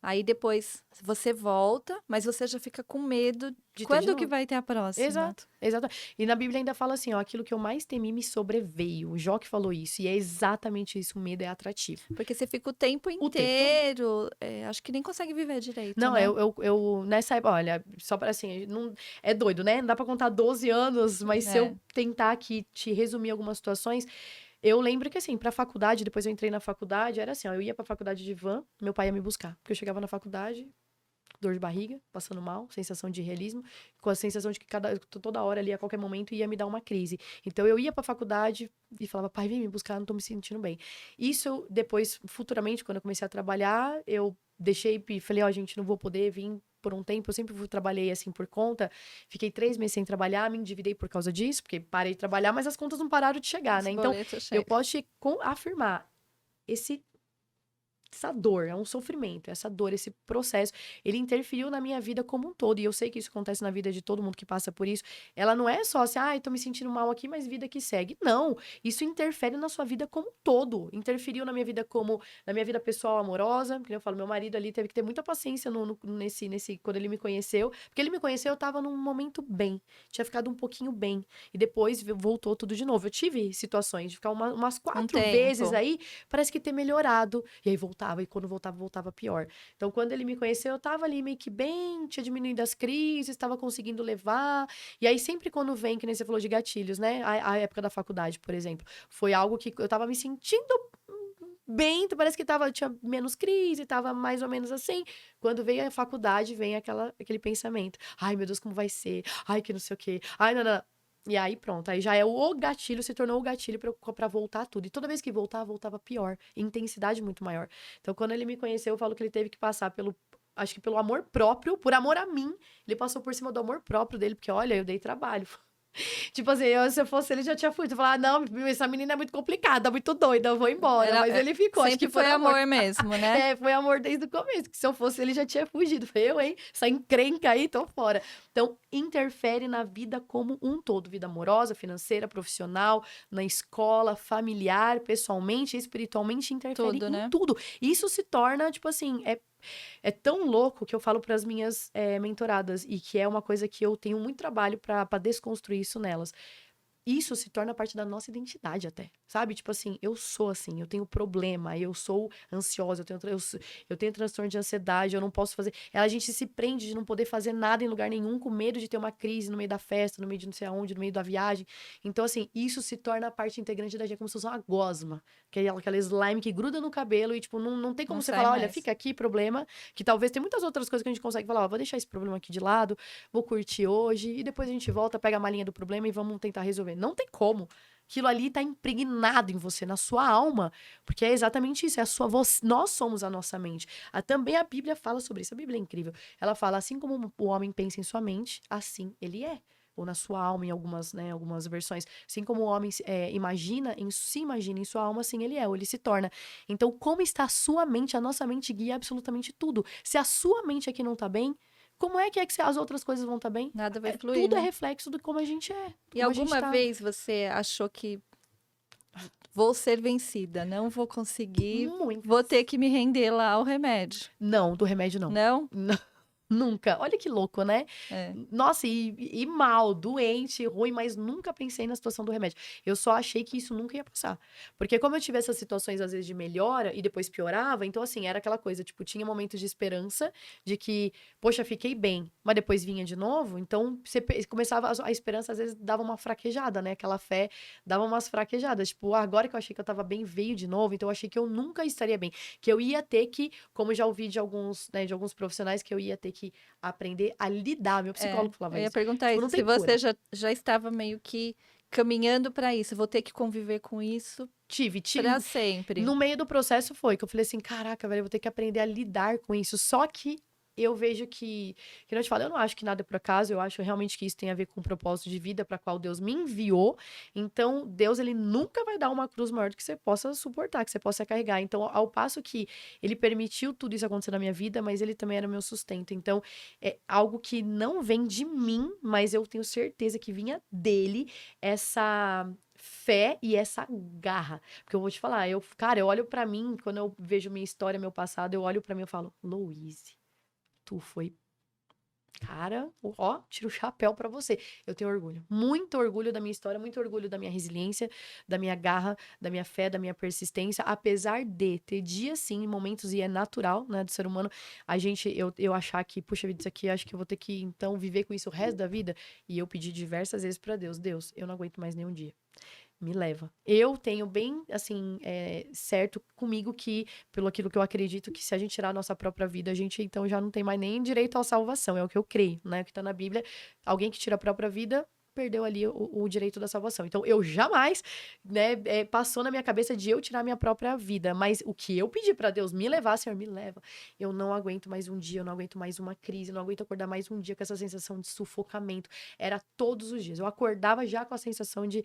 aí depois você volta, mas você já fica com medo. De ter de Quando que novo. vai ter a próxima? Exato, exato. E na Bíblia ainda fala assim, ó, aquilo que eu mais temi me sobreveio. O Jó que falou isso, e é exatamente isso, o medo é atrativo. Porque você fica o tempo O tempo todo. inteiro, acho que nem consegue viver direito, Não, né? nessa época, olha, só para assim, não, é doido, né? Não dá pra contar 12 anos, mas se É. eu tentar aqui te resumir algumas situações, eu lembro que assim, pra faculdade, depois eu entrei na faculdade, era assim, ó, eu ia pra faculdade de van, meu pai ia me buscar, porque eu chegava na faculdade, dor de barriga, passando mal, sensação de irrealismo, com a sensação de que toda hora ali, a qualquer momento, ia me dar uma crise. Então, eu ia pra faculdade e falava, pai, vem me buscar, não tô me sentindo bem. Isso, depois, futuramente, quando eu comecei a trabalhar, eu deixei e falei, ó, gente, não vou poder vir por um tempo, eu sempre trabalhei assim por conta, fiquei 3 meses sem trabalhar, me endividei por causa disso, porque parei de trabalhar, mas as contas não pararam de chegar, Os né? Então, boletos eu chegam. posso te afirmar, essa dor, é um sofrimento, essa dor, esse processo, ele interferiu na minha vida como um todo, e eu sei que isso acontece na vida de todo mundo que passa por isso. Ela não é só assim, ai, tô me sentindo mal aqui, mas vida que segue. Não, isso interfere na sua vida como um todo. Interferiu na minha vida na minha vida pessoal amorosa, porque eu falo, meu marido ali teve que ter muita paciência quando ele me conheceu, porque ele me conheceu, eu tava num momento bem, tinha ficado um pouquinho bem, e depois voltou tudo de novo. Eu tive situações de ficar umas Um 4 vezes tempo. aí, parece que ter melhorado, e aí voltava, e quando voltava pior. Então, quando ele me conheceu, eu tava ali meio que bem, tinha diminuído as crises, estava conseguindo levar. E aí, sempre quando vem, que nem você falou de gatilhos, né? A época da faculdade, por exemplo, foi algo que eu tava me sentindo bem, parece que tinha menos crise, tava mais ou menos assim. Quando veio a faculdade, vem aquele pensamento. Ai, meu Deus, como vai ser? Ai, que não sei o quê. Ai, não, não. E aí, pronto. Aí já é o gatilho, se tornou o gatilho pra voltar tudo. E toda vez que voltava pior. Intensidade muito maior. Então, quando ele me conheceu, eu falo que ele teve que passar acho que pelo amor próprio, por amor a mim. Ele passou por cima do amor próprio dele, porque, olha, eu dei trabalho. Tipo assim, se eu fosse ele, já tinha fugido. Falar, não, essa menina é muito complicada, muito doida, eu vou embora. Mas ele ficou, acho Sempre que foi foi amor. amor mesmo, né? É, foi amor desde o começo, que se eu fosse ele, já tinha fugido. Foi eu, hein? Essa encrenca aí, tô fora. Então, interfere na vida como um todo. Vida amorosa, financeira, profissional, na escola, familiar, pessoalmente, espiritualmente, interfere Tudo, em né? tudo. Isso se torna, tipo assim, é tão louco que eu falo para as minhas mentoradas, e que é uma coisa que eu tenho muito trabalho para desconstruir isso nelas. Isso se torna parte da nossa identidade até, sabe? Tipo assim, eu sou assim, eu tenho problema, eu sou ansiosa, eu tenho transtorno de ansiedade, eu não posso fazer... A gente se prende de não poder fazer nada em lugar nenhum, com medo de ter uma crise no meio da festa, no meio de não sei aonde, no meio da viagem. Então, assim, isso se torna parte integrante da gente, como se fosse uma gosma, que é aquela slime que gruda no cabelo e, tipo, não tem como Não você sai falar, olha, mais. fica aqui, problema, que talvez tem muitas outras coisas que a gente consegue falar, ó, vou deixar esse problema aqui de lado, vou curtir hoje, e depois a gente volta, pega a malinha do problema e vamos tentar resolver. Não tem como. Aquilo ali tá impregnado em você, na sua alma. Porque é exatamente isso. Nós somos a nossa mente. Também a Bíblia fala sobre isso. A Bíblia é incrível. Ela fala, assim como o homem pensa em sua mente, assim ele é. Ou na sua alma, em algumas versões. Assim como o homem se imagina em sua alma, assim ele é, ou ele se torna. Então, como está a sua mente? A nossa mente guia absolutamente tudo. Se a sua mente aqui não tá bem, como é que as outras coisas vão estar bem? Nada vai fluir, Tudo é né? reflexo de como a gente é. E Como a gente alguma tá. vez você achou que vou ser vencida, não vou conseguir, vou Muitas. ter que me render lá ao remédio? Não, do remédio não. Não? Nunca. Olha que louco, né? É. Nossa, e mal, doente, ruim, mas nunca pensei na situação do remédio. Eu só achei que isso nunca ia passar. Porque como eu tive essas situações, às vezes, de melhora e depois piorava, então, assim, era aquela coisa, tipo, tinha momentos de esperança, de que, poxa, fiquei bem, mas depois vinha de novo, então, você começava, a esperança, às vezes, dava uma fraquejada, né? Aquela fé dava umas fraquejadas. Tipo, agora que eu achei que eu tava bem, veio de novo, então eu achei que eu nunca estaria bem. Que eu ia ter que, como já ouvi de alguns profissionais, que eu ia ter que aprender a lidar. Meu psicólogo falava Eu ia isso. perguntar Tipo, isso, não se tem você cura. já estava meio que caminhando para isso, vou ter que conviver com isso Tive. para sempre. No meio do processo foi que eu falei assim, caraca, velho, eu vou ter que aprender a lidar com isso. Só que eu vejo que eu te falo, eu não acho que nada é por acaso, eu acho realmente que isso tem a ver com o propósito de vida para qual Deus me enviou. Então, Deus, ele nunca vai dar uma cruz maior do que você possa suportar, que você possa carregar. Então, ao passo que ele permitiu tudo isso acontecer na minha vida, mas ele também era meu sustento. Então, é algo que não vem de mim, mas eu tenho certeza que vinha dele, essa fé e essa garra. Porque eu vou te falar, cara, eu olho pra mim, quando eu vejo minha história, meu passado, eu olho pra mim e falo, Louise, tu foi, cara, ó, tiro o chapéu pra você. Eu tenho orgulho, muito orgulho da minha história, muito orgulho da minha resiliência, da minha garra, da minha fé, da minha persistência, apesar de ter dias sim, momentos, e é natural, né, do ser humano, eu achar que, puxa vida, isso aqui, acho que eu vou ter que, então, viver com isso o resto da vida, e eu pedi diversas vezes pra Deus, eu não aguento mais nenhum dia. Me leva. Eu tenho bem, assim, certo comigo que, pelo aquilo que eu acredito, que se a gente tirar a nossa própria vida, a gente, então, já não tem mais nem direito à salvação. É o que eu creio, né? O que tá na Bíblia. Alguém que tira a própria vida, perdeu ali o direito da salvação. Então, eu jamais, né, passou na minha cabeça de eu tirar a minha própria vida. Mas o que eu pedi pra Deus me levar, Senhor, me leva. Eu não aguento mais um dia, eu não aguento mais uma crise, eu não aguento acordar mais um dia com essa sensação de sufocamento. Era todos os dias. Eu acordava já com a sensação de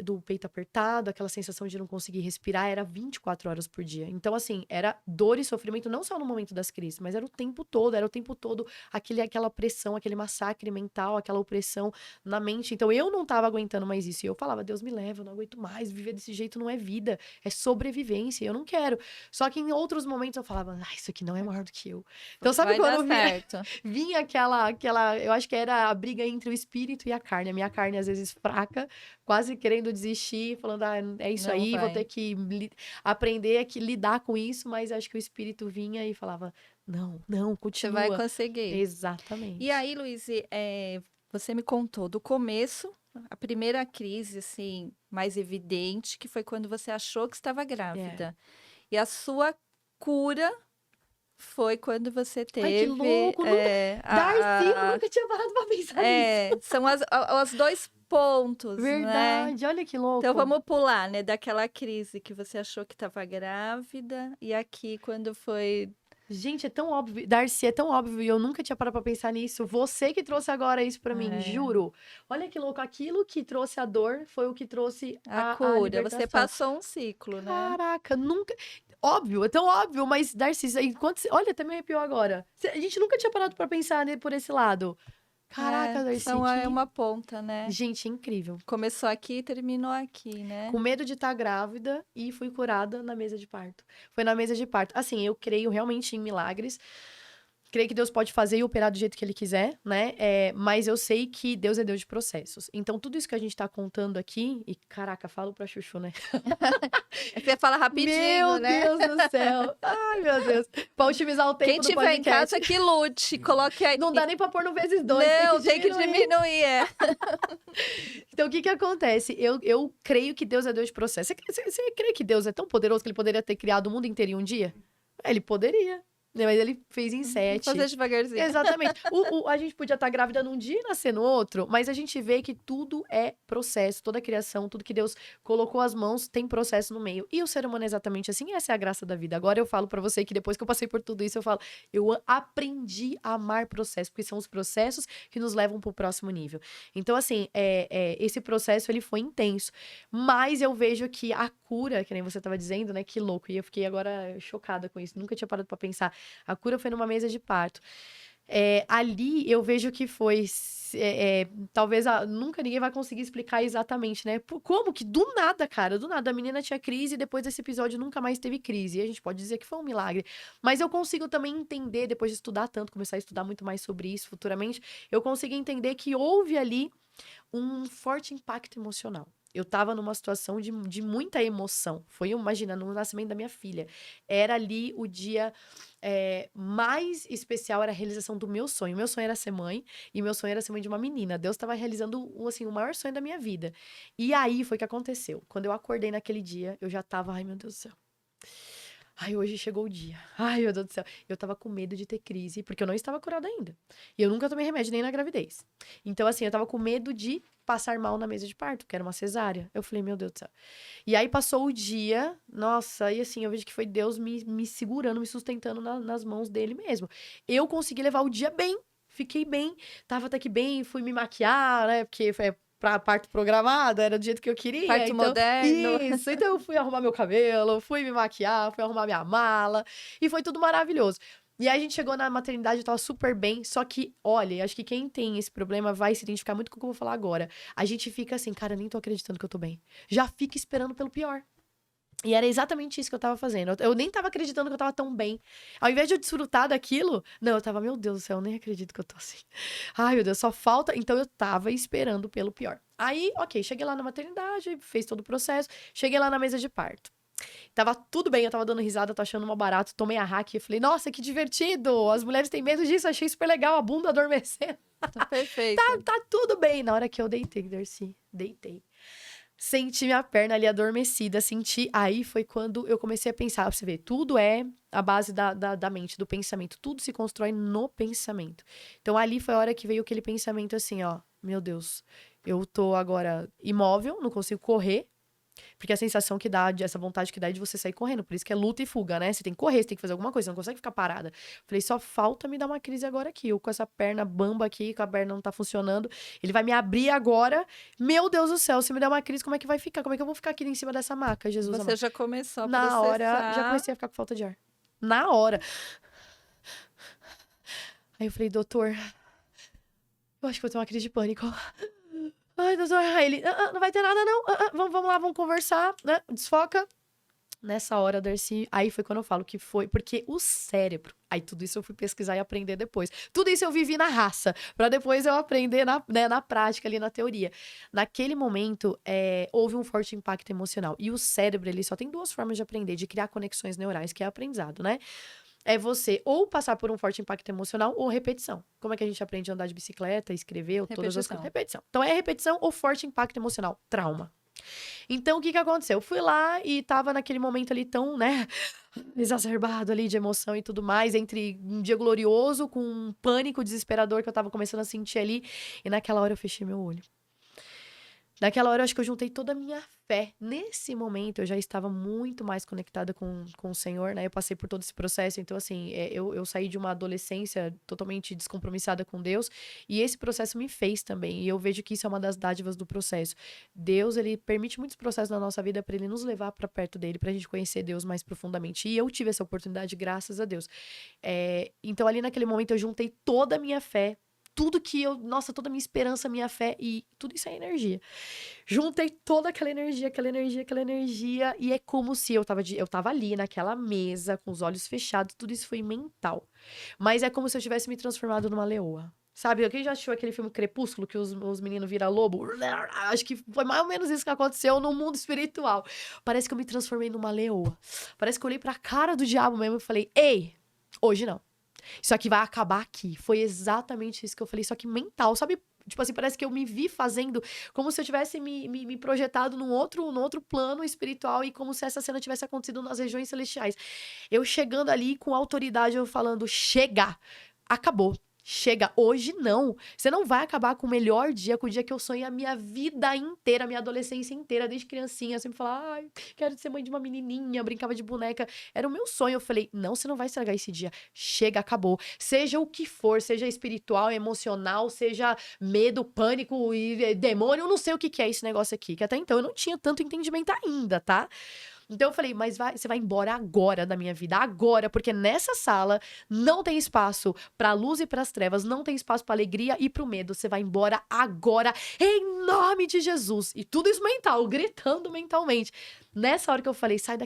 do peito apertado, aquela sensação de não conseguir respirar, era 24 horas por dia. Então, assim, era dor e sofrimento não só no momento das crises, mas era o tempo todo aquela pressão, aquele massacre mental, aquela opressão na mente. Então, eu não tava aguentando mais isso. E eu falava, Deus me leva, eu não aguento mais, viver desse jeito não é vida, é sobrevivência, eu não quero. Só que em outros momentos eu falava, isso aqui não é maior do que eu. Então, sabe Vai quando dar certo. vinha aquela, eu acho que era a briga entre o espírito e a carne. A minha carne, às vezes, fraca, quase querendo desistir, falando, é isso Não aí, vou vai. ter que aprender a lidar com isso, mas acho que o espírito vinha e falava, não, Você vai continua. conseguir. Exatamente. E aí, Luiz, você me contou do começo, a primeira crise, assim, mais evidente, que foi quando você achou que estava grávida. E a sua cura foi quando você Ai, que teve. louco, nunca... Darcy, eu nunca tinha parado pra pensar nisso. São os dois pontos, né? Verdade, olha que louco. Então vamos pular, né? Daquela crise que você achou que estava grávida, e aqui quando foi. Gente, é tão óbvio. Darcy, é tão óbvio e eu nunca tinha parado pra pensar nisso. Você que trouxe agora isso pra mim, juro. Olha que louco. Aquilo que trouxe a dor foi o que trouxe A a cura. libertação. Você passou um ciclo, né? Caraca, nunca. Óbvio, é tão óbvio, mas Darcy, enquanto. Olha, até me arrepiou agora. A gente nunca tinha parado pra pensar por esse lado. Caraca, Darcy. É uma ponta, né? Gente, incrível. Começou aqui e terminou aqui, né? Com medo de estar grávida e fui curada na mesa de parto. Foi na mesa de parto. Assim, eu creio realmente em milagres. Creio que Deus pode fazer e operar do jeito que Ele quiser, né? Mas eu sei que Deus é Deus de processos. Então, tudo isso que a gente tá contando aqui... E, caraca, falo pra Chuchu, né? Você fala rapidinho, né? Meu Deus do céu. Ai, meu Deus. Pra otimizar o tempo Quem do tiver podcast. em casa, que lute. Coloque aí. Não dá nem pra pôr no vezes 2. Não, tem que diminuir, Então, o que acontece? Eu creio que Deus é Deus de processos. Você crê que Deus é tão poderoso que Ele poderia ter criado o mundo inteiro em um dia? Ele poderia. Mas Ele fez em 7. Fazer devagarzinho. Exatamente. A gente podia estar grávida num dia e nascer no outro, mas a gente vê que tudo é processo, toda a criação, tudo que Deus colocou as mãos tem processo no meio. E o ser humano é exatamente assim, essa é a graça da vida. Agora eu falo pra você que depois que eu passei por tudo isso, eu aprendi a amar processo, porque são os processos que nos levam pro próximo nível. Então, assim, esse processo, ele foi intenso. Mas eu vejo que a cura, que nem você tava dizendo, né, que louco, e eu fiquei agora chocada com isso, nunca tinha parado pra pensar. A cura foi numa mesa de parto. Ali eu vejo que foi. Talvez nunca ninguém vai conseguir explicar exatamente, né? Como que do nada, cara, do nada a menina tinha crise e depois desse episódio nunca mais teve crise. E a gente pode dizer que foi um milagre. Mas eu consigo também entender, depois de estudar tanto, começar a estudar muito mais sobre isso futuramente, eu consigo entender que houve ali um forte impacto emocional. Eu tava numa situação de muita emoção. Imagina, no nascimento da minha filha. Era ali o dia mais especial, era a realização do meu sonho. Meu sonho era ser mãe, e meu sonho era ser mãe de uma menina. Deus estava realizando, assim, o maior sonho da minha vida. E aí foi que aconteceu. Quando eu acordei naquele dia, eu já tava, ai meu Deus do céu. Ai, hoje chegou o dia. Ai, meu Deus do céu. Eu tava com medo de ter crise, porque eu não estava curada ainda. E eu nunca tomei remédio nem na gravidez. Então, assim, eu tava com medo de passar mal na mesa de parto, que era uma cesárea. Eu falei, meu Deus do céu. E aí passou o dia, nossa, e assim, eu vejo que foi Deus me segurando, me sustentando nas mãos dele mesmo. Eu consegui levar o dia bem, fiquei bem, tava até que bem, fui me maquiar, né, porque foi pra parto programado, era do jeito que eu queria, Parto então... moderno. Isso, então eu fui arrumar meu cabelo, fui me maquiar, fui arrumar minha mala, e foi tudo maravilhoso. E aí a gente chegou na maternidade, eu tava super bem, só que, olha, acho que quem tem esse problema vai se identificar muito com o que eu vou falar agora. A gente fica assim, cara, nem tô acreditando que eu tô bem. Já fica esperando pelo pior. E era exatamente isso que eu tava fazendo. Eu nem tava acreditando que eu tava tão bem. Ao invés de eu desfrutar daquilo, não, eu tava, meu Deus do céu, eu nem acredito que eu tô assim. Ai, meu Deus, só falta. Então eu tava esperando pelo pior. Aí, ok, cheguei lá na maternidade, fez todo o processo, cheguei lá na mesa de parto. Tava tudo bem, eu tava dando risada, tô achando uma barato, tomei a hack e falei, nossa, que divertido! As mulheres têm medo disso, achei super legal, a bunda adormecendo. Tá perfeito. Tá tudo bem. Na hora que eu deitei, Darcy, deitei. Senti minha perna ali adormecida, senti. Aí foi quando eu comecei a pensar. Pra você ver, tudo é a base da mente, do pensamento. Tudo se constrói no pensamento. Então ali foi a hora que veio aquele pensamento assim, ó. Meu Deus, eu tô agora imóvel, não consigo correr. Porque a sensação que dá, essa vontade que dá é de você sair correndo. Por isso que é luta e fuga, né? Você tem que correr, você tem que fazer alguma coisa, você não consegue ficar parada. Falei, só falta me dar uma crise agora aqui. Eu com essa perna bamba aqui, com a perna não tá funcionando. Ele vai me abrir agora. Meu Deus do céu, se me der uma crise, como é que vai ficar? Como é que eu vou ficar aqui em cima dessa maca, Jesus Você amado? já começou a Na hora, já processar. comecei a ficar com falta de ar. Na hora. Aí eu falei, doutor, eu acho que vou ter uma crise de pânico. Ai, doutor, aí ele, não vai ter nada não, vamos lá, vamos conversar, né, desfoca. Nessa hora, Darcy, aí foi quando eu falo que foi, porque o cérebro, aí tudo isso eu fui pesquisar e aprender depois. Tudo isso eu vivi na raça, pra depois eu aprender na prática, ali na teoria. Naquele momento, houve um forte impacto emocional. E o cérebro, ele só tem duas formas de aprender, de criar conexões neurais, que é aprendizado, né? É você ou passar por um forte impacto emocional ou repetição. Como é que a gente aprende a andar de bicicleta, escrever, ou todas as coisas? Repetição. Então, é repetição ou forte impacto emocional. Trauma. Então, o que aconteceu? Eu fui lá e tava naquele momento ali tão, né, exacerbado ali de emoção e tudo mais, entre um dia glorioso com um pânico desesperador que eu tava começando a sentir ali. E naquela hora eu fechei meu olho. Naquela hora, eu acho que eu juntei toda a minha fé. Nesse momento, eu já estava muito mais conectada com o Senhor, né? Eu passei por todo esse processo. Então, assim, eu saí de uma adolescência totalmente descompromissada com Deus. E esse processo me fez também. E eu vejo que isso é uma das dádivas do processo. Deus, ele permite muitos processos na nossa vida para ele nos levar para perto dele, para a gente conhecer Deus mais profundamente. E eu tive essa oportunidade, graças a Deus. Então, ali naquele momento, eu juntei toda a minha fé. Tudo que eu... Nossa, toda a minha esperança, minha fé. E tudo isso é energia. Juntei toda aquela energia, e é como se eu tava ali naquela mesa, com os olhos fechados, tudo isso foi mental. Mas é como se eu tivesse me transformado numa leoa. Sabe, quem já assistiu aquele filme Crepúsculo, que os meninos viram lobo? Acho que foi mais ou menos isso que aconteceu no mundo espiritual. Parece que eu me transformei numa leoa. Parece que eu olhei pra cara do diabo mesmo e falei, ei, hoje não. Isso aqui vai acabar aqui. Foi exatamente isso que eu falei, só que mental, sabe? Tipo assim, parece que eu me vi fazendo como se eu tivesse me projetado num outro plano espiritual e como se essa cena tivesse acontecido nas regiões celestiais. Eu chegando ali com autoridade, eu falando, chega, acabou. Chega, hoje não. Você não vai acabar com o melhor dia, com o dia que eu sonhei a minha vida inteira, a minha adolescência inteira, desde criancinha. Eu sempre falava, ai, quero ser mãe de uma menininha, brincava de boneca. Era o meu sonho. Eu falei, não, você não vai estragar esse dia. Chega, acabou. Seja o que for, seja espiritual, emocional, seja medo, pânico e demônio, eu não sei o que é esse negócio aqui. Que até então eu não tinha tanto entendimento ainda, tá? Então eu falei, mas você vai embora agora da minha vida, agora, porque nessa sala não tem espaço pra luz e pras trevas, não tem espaço pra alegria e pro medo. Você vai embora agora, em nome de Jesus. E tudo isso mental, gritando mentalmente. Nessa hora que eu falei, sai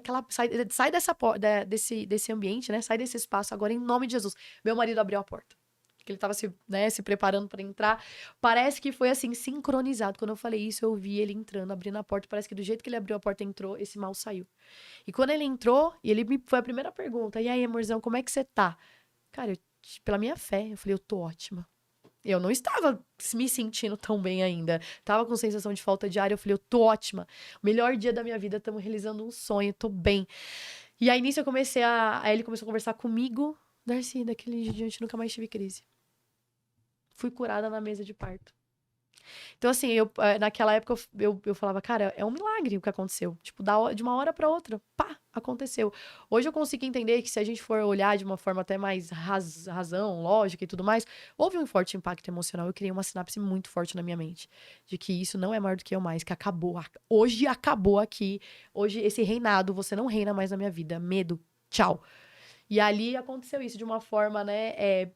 desse ambiente, né? Sai desse espaço agora, em nome de Jesus. Meu marido abriu a porta. Que ele tava se preparando pra entrar. Parece que foi assim, sincronizado. Quando eu falei isso, eu vi ele entrando, abrindo a porta. Parece que do jeito que ele abriu a porta, entrou, esse mal saiu. E quando ele entrou, foi a primeira pergunta. E aí, amorzão, como é que você tá? Cara, pela minha fé, eu falei, eu tô ótima. Eu não estava me sentindo tão bem ainda. Tava com sensação de falta de ar. Eu falei, eu tô ótima. O melhor dia da minha vida, estamos realizando um sonho, tô bem. E aí, nisso, aí ele começou a conversar comigo. Darcy, daquele dia em diante, nunca mais tive crise. Fui curada na mesa de parto. Então, assim, naquela época eu falava, cara, é um milagre o que aconteceu. Tipo, de uma hora pra outra, pá, aconteceu. Hoje eu consigo entender que se a gente for olhar de uma forma até mais razão, lógica e tudo mais, houve um forte impacto emocional. Eu criei uma sinapse muito forte na minha mente. De que isso não é maior do que eu mais, que acabou. Hoje acabou aqui. Hoje esse reinado, você não reina mais na minha vida. Medo, tchau. E ali aconteceu isso de uma forma, né,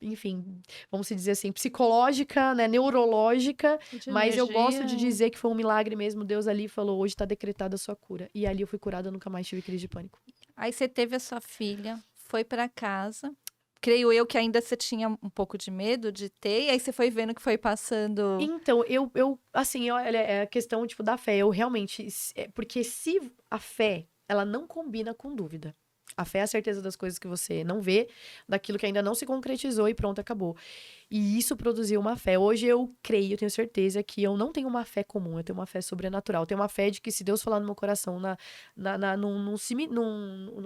enfim, vamos dizer assim, psicológica, né, neurológica, De mas eu gosto de energia. dizer que foi um milagre mesmo. Deus ali falou, hoje tá decretada a sua cura. E ali eu fui curada, nunca mais tive crise de pânico. Aí você teve a sua filha, foi para casa. Creio eu que ainda você tinha um pouco de medo de ter, e aí você foi vendo que foi passando. Então, assim, olha, é a questão, tipo, da fé. Eu realmente, porque se a fé, ela não combina com dúvida. A fé é a certeza das coisas que você não vê, daquilo que ainda não se concretizou e pronto, acabou. E isso produziu uma fé. Hoje eu creio, eu tenho certeza que eu não tenho uma fé comum, eu tenho uma fé sobrenatural. Eu tenho uma fé de que se Deus falar no meu coração,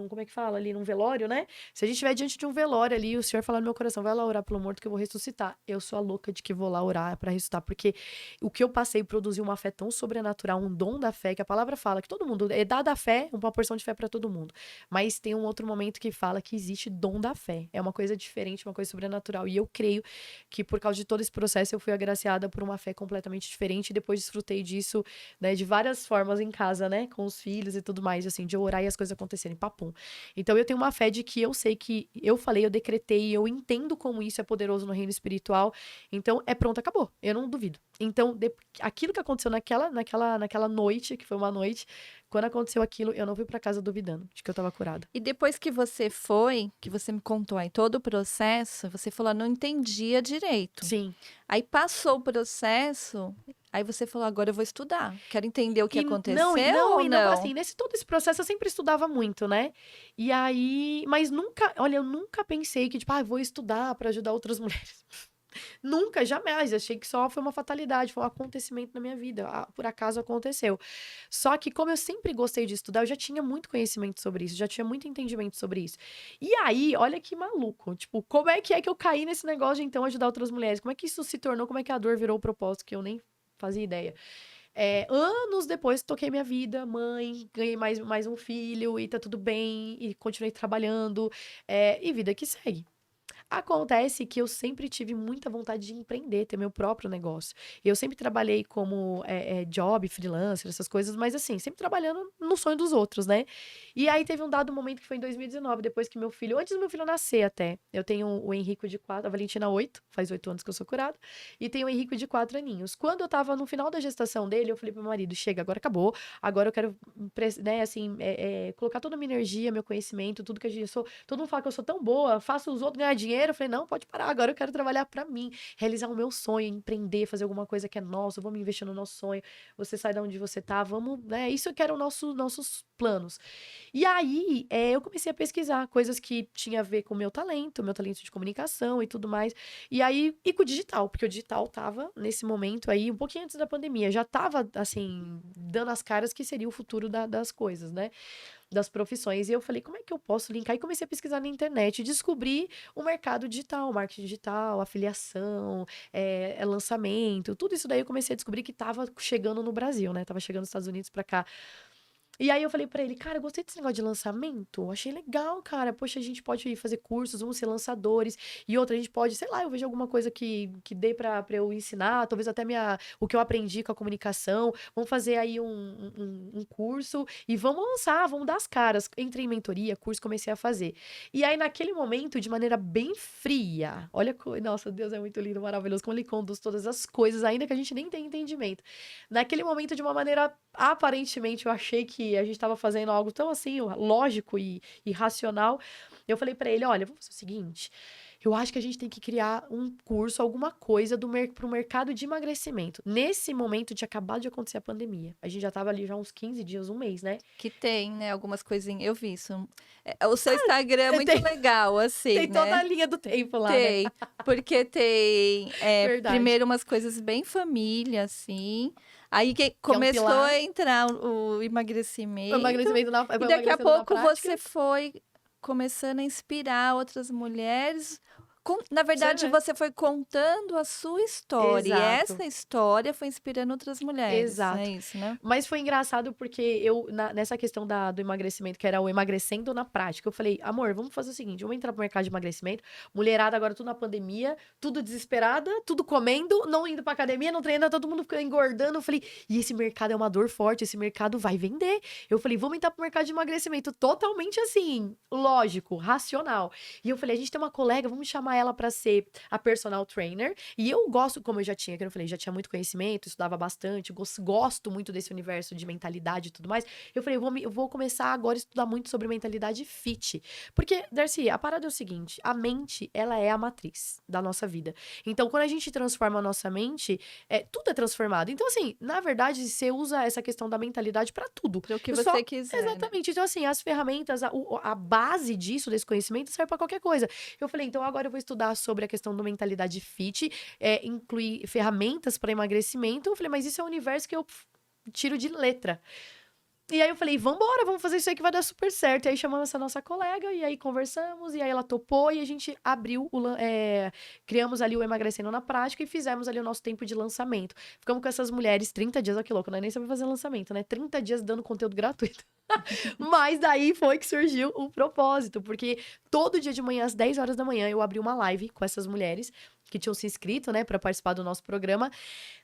como é que fala ali, num velório, né? Se a gente estiver diante de um velório ali, o Senhor falar no meu coração, vai lá orar pelo morto que eu vou ressuscitar. Eu sou a louca de que vou lá orar para ressuscitar, porque o que eu passei produziu uma fé tão sobrenatural, um dom da fé, que a palavra fala que todo mundo, é dada a fé, uma porção de fé para todo mundo. Mas tem um outro momento que fala que existe dom da fé. É uma coisa diferente, uma coisa sobrenatural. E eu creio que por causa de todo esse processo eu fui agraciada por uma fé completamente diferente e depois desfrutei disso, né, de várias formas em casa, né, com os filhos e tudo mais, assim, de orar e as coisas acontecerem, papum. Então eu tenho uma fé de que eu sei que eu falei, eu decretei, eu entendo como isso é poderoso no reino espiritual, então é pronto, acabou, eu não duvido. Então, aquilo que aconteceu naquela noite, que foi uma noite, quando aconteceu aquilo, eu não fui pra casa duvidando de que eu tava curada. E depois que você foi, que você me contou aí todo o processo, você falou, não entendia direito. Sim. Aí passou o processo, aí você falou, agora eu vou estudar. Quero entender o que E aconteceu ou e não, não? assim, todo esse processo eu sempre estudava muito, né? E aí, mas nunca, olha, eu nunca pensei que, tipo, vou estudar pra ajudar outras mulheres. Nunca, jamais. Achei que só foi uma fatalidade, foi um acontecimento na minha vida. Por acaso aconteceu. Só que, como eu sempre gostei de estudar, eu já tinha muito conhecimento sobre isso, já tinha muito entendimento sobre isso. E aí, olha que maluco. Tipo, como é que eu caí nesse negócio de então ajudar outras mulheres? Como é que isso se tornou? Como é que a dor virou o propósito que eu nem fazia ideia? Anos depois, toquei minha vida, mãe, ganhei mais um filho e tá tudo bem, e continuei trabalhando, e vida que segue. Acontece que eu sempre tive muita vontade de empreender, ter meu próprio negócio. Eu sempre trabalhei como job, freelancer, essas coisas, mas assim, sempre trabalhando no sonho dos outros, né? E aí teve um dado momento que foi em 2019, depois que meu filho, antes do meu filho nascer até, eu tenho o Henrico de 4, a Valentina 8, faz 8 anos que eu sou curada, e tenho o Henrico de 4 aninhos. Quando eu tava no final da gestação dele, eu falei pro meu marido, chega, agora acabou, agora eu quero, né, assim, colocar toda a minha energia, meu conhecimento, tudo que a gente sou, todo mundo fala que eu sou tão boa, faço os outros ganhar dinheiro. Eu falei, não, pode parar, agora eu quero trabalhar pra mim, realizar o meu sonho, empreender, fazer alguma coisa que é nossa, vamos investir no nosso sonho, você sai de onde você tá, vamos, né, isso que eram nossos planos. E aí, eu comecei a pesquisar coisas que tinha a ver com o meu talento de comunicação e tudo mais, e aí, e com o digital, porque o digital tava, nesse momento aí, um pouquinho antes da pandemia, já tava, assim, dando as caras que seria o futuro das coisas, né? Das profissões. E eu falei, como é que eu posso linkar? E comecei a pesquisar na internet e descobri o mercado digital, marketing digital, afiliação, lançamento, tudo isso daí eu comecei a descobrir que tava chegando no Brasil, né? Tava chegando nos Estados Unidos pra cá. E aí eu falei pra ele, cara, eu gostei desse negócio de lançamento, achei legal, cara, poxa, a gente pode fazer cursos, vamos ser lançadores, e outra, a gente pode, sei lá, eu vejo alguma coisa que dê pra eu ensinar, talvez até o que eu aprendi com a comunicação, vamos fazer aí um curso, e vamos lançar, vamos dar as caras. Entrei em mentoria, curso, comecei a fazer. E aí, naquele momento, de maneira bem fria, olha, nossa, Deus é muito lindo, maravilhoso, como ele conduz todas as coisas, ainda que a gente nem tenha entendimento. Naquele momento, de uma maneira, aparentemente, eu achei que a gente estava fazendo algo tão assim, lógico e racional. Eu falei para ele, olha, vamos fazer o seguinte, eu acho que a gente tem que criar um curso, alguma coisa pro mercado de emagrecimento. Nesse momento tinha acabado de acontecer a pandemia. A gente já tava ali já uns 15 dias, um mês, né? Que tem, né, algumas coisinhas, eu vi isso. O seu Instagram é muito tem- legal, assim, Tem toda a né? linha do tempo lá, né? Tem, porque tem, Verdade. primeiro umas coisas bem família, assim, aí que Que é um começou pilar. a entrar o O emagrecimento, emagrecimento e daqui a emagrecendo na pouco prática. você foi começando a inspirar outras mulheres Na verdade, vê. você foi contando a sua história, e Exato. essa história foi inspirando outras mulheres, é Exato. isso, né? Mas foi engraçado porque eu, nessa questão do emagrecimento, que era o emagrecendo na prática, eu falei, amor, vamos fazer o seguinte, vamos entrar pro mercado de emagrecimento, mulherada agora tudo na pandemia, tudo desesperada, tudo comendo, não indo pra academia, não treinando, todo mundo ficando engordando. Eu falei, e esse mercado é uma dor forte, esse mercado vai vender. Eu falei, vamos entrar pro mercado de emagrecimento, totalmente assim, lógico, racional. E eu falei, a gente tem uma colega, vamos chamar ela pra ser a personal trainer. E eu gosto, como eu já tinha, que eu falei, já tinha muito conhecimento, estudava bastante, gosto muito desse universo de mentalidade e tudo mais. Eu falei, eu vou começar agora a estudar muito sobre mentalidade fit. Porque, Darcy, a parada é o seguinte, a mente, ela é a matriz da nossa vida. Então, quando a gente transforma a nossa mente, tudo é transformado. Então, assim, na verdade, você usa essa questão da mentalidade pra tudo. Para o que Eu você quiser, né? Exatamente. Então, assim, as ferramentas, a base disso, desse conhecimento, serve pra qualquer coisa. Eu falei, então agora eu vou estudar sobre a questão da mentalidade fit, incluir ferramentas para emagrecimento. Eu falei, mas isso é um universo que eu tiro de letra. E aí eu falei, vambora, vamos fazer isso aí que vai dar super certo. E aí chamamos essa nossa colega, e aí conversamos, e aí ela topou, e a gente abriu, criamos ali o Emagrecendo na Prática, e fizemos ali o nosso tempo de lançamento. Ficamos com essas mulheres 30 dias, olha que louco, não é nem saber fazer lançamento, né? 30 dias dando conteúdo gratuito. Mas daí foi que surgiu o propósito, porque todo dia de manhã, às 10 horas da manhã, eu abri uma live com essas mulheres que tinham se inscrito, né, para participar do nosso programa.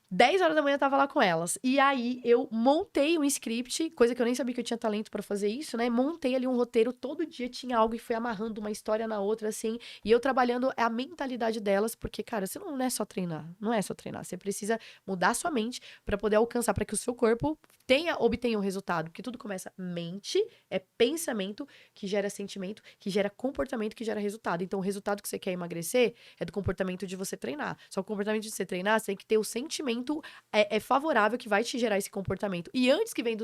10 horas da manhã eu tava lá com elas. E aí eu montei um script, coisa que eu nem sabia que eu tinha talento pra fazer isso, né? Montei ali um roteiro, todo dia tinha algo e fui amarrando uma história na outra, assim. E eu trabalhando a mentalidade delas, porque, cara, você não é só treinar. Não é só treinar. Você precisa mudar sua mente pra poder alcançar, pra que o seu corpo obtenha um resultado. Porque tudo começa mente, é pensamento que gera sentimento, que gera comportamento, que gera resultado. Então, o resultado que você quer emagrecer é do comportamento de você treinar. Só que o comportamento de você treinar, você tem que ter o sentimento favorável que vai te gerar esse comportamento. E antes que vem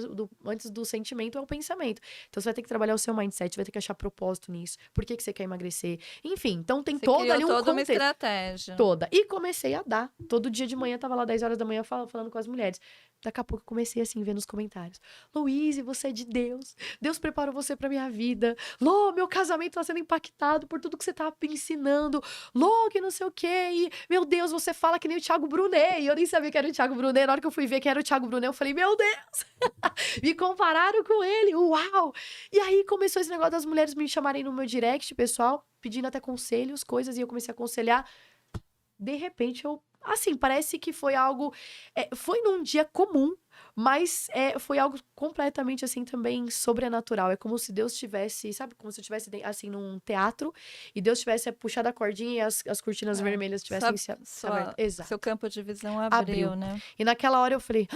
antes do sentimento é o pensamento. Então você vai ter que trabalhar o seu mindset, vai ter que achar propósito nisso. Por que você quer emagrecer? Enfim, então tem Você todo criou ali um toda uma contexto. estratégia. Toda. E comecei a dar. Todo dia de manhã, tava lá 10 horas da manhã falando com as mulheres. Daqui a pouco eu comecei assim, ver nos comentários. Luíse, você é de Deus. Deus preparou você pra minha vida. Lô, meu casamento tá sendo impactado por tudo que você tá me ensinando. Lô, que não sei o quê. E, meu Deus, você fala que nem o Thiago Brunet. E eu nem sabia que era o Thiago Brunet. Na hora que eu fui ver que era o Thiago Brunet, eu falei, meu Deus! Me compararam com ele. Uau! E aí começou esse negócio das mulheres me chamarem no meu direct, pessoal, pedindo até conselhos, coisas. E eu comecei a aconselhar. De repente, assim, parece que foi algo... foi num dia comum, mas foi algo completamente, assim, também sobrenatural. É como se Deus tivesse, sabe? Como se eu estivesse, assim, num teatro e Deus tivesse puxado a cordinha e as cortinas vermelhas tivessem se aberto. Exato. Seu campo de visão Abriu. abriu, né? E naquela hora eu falei...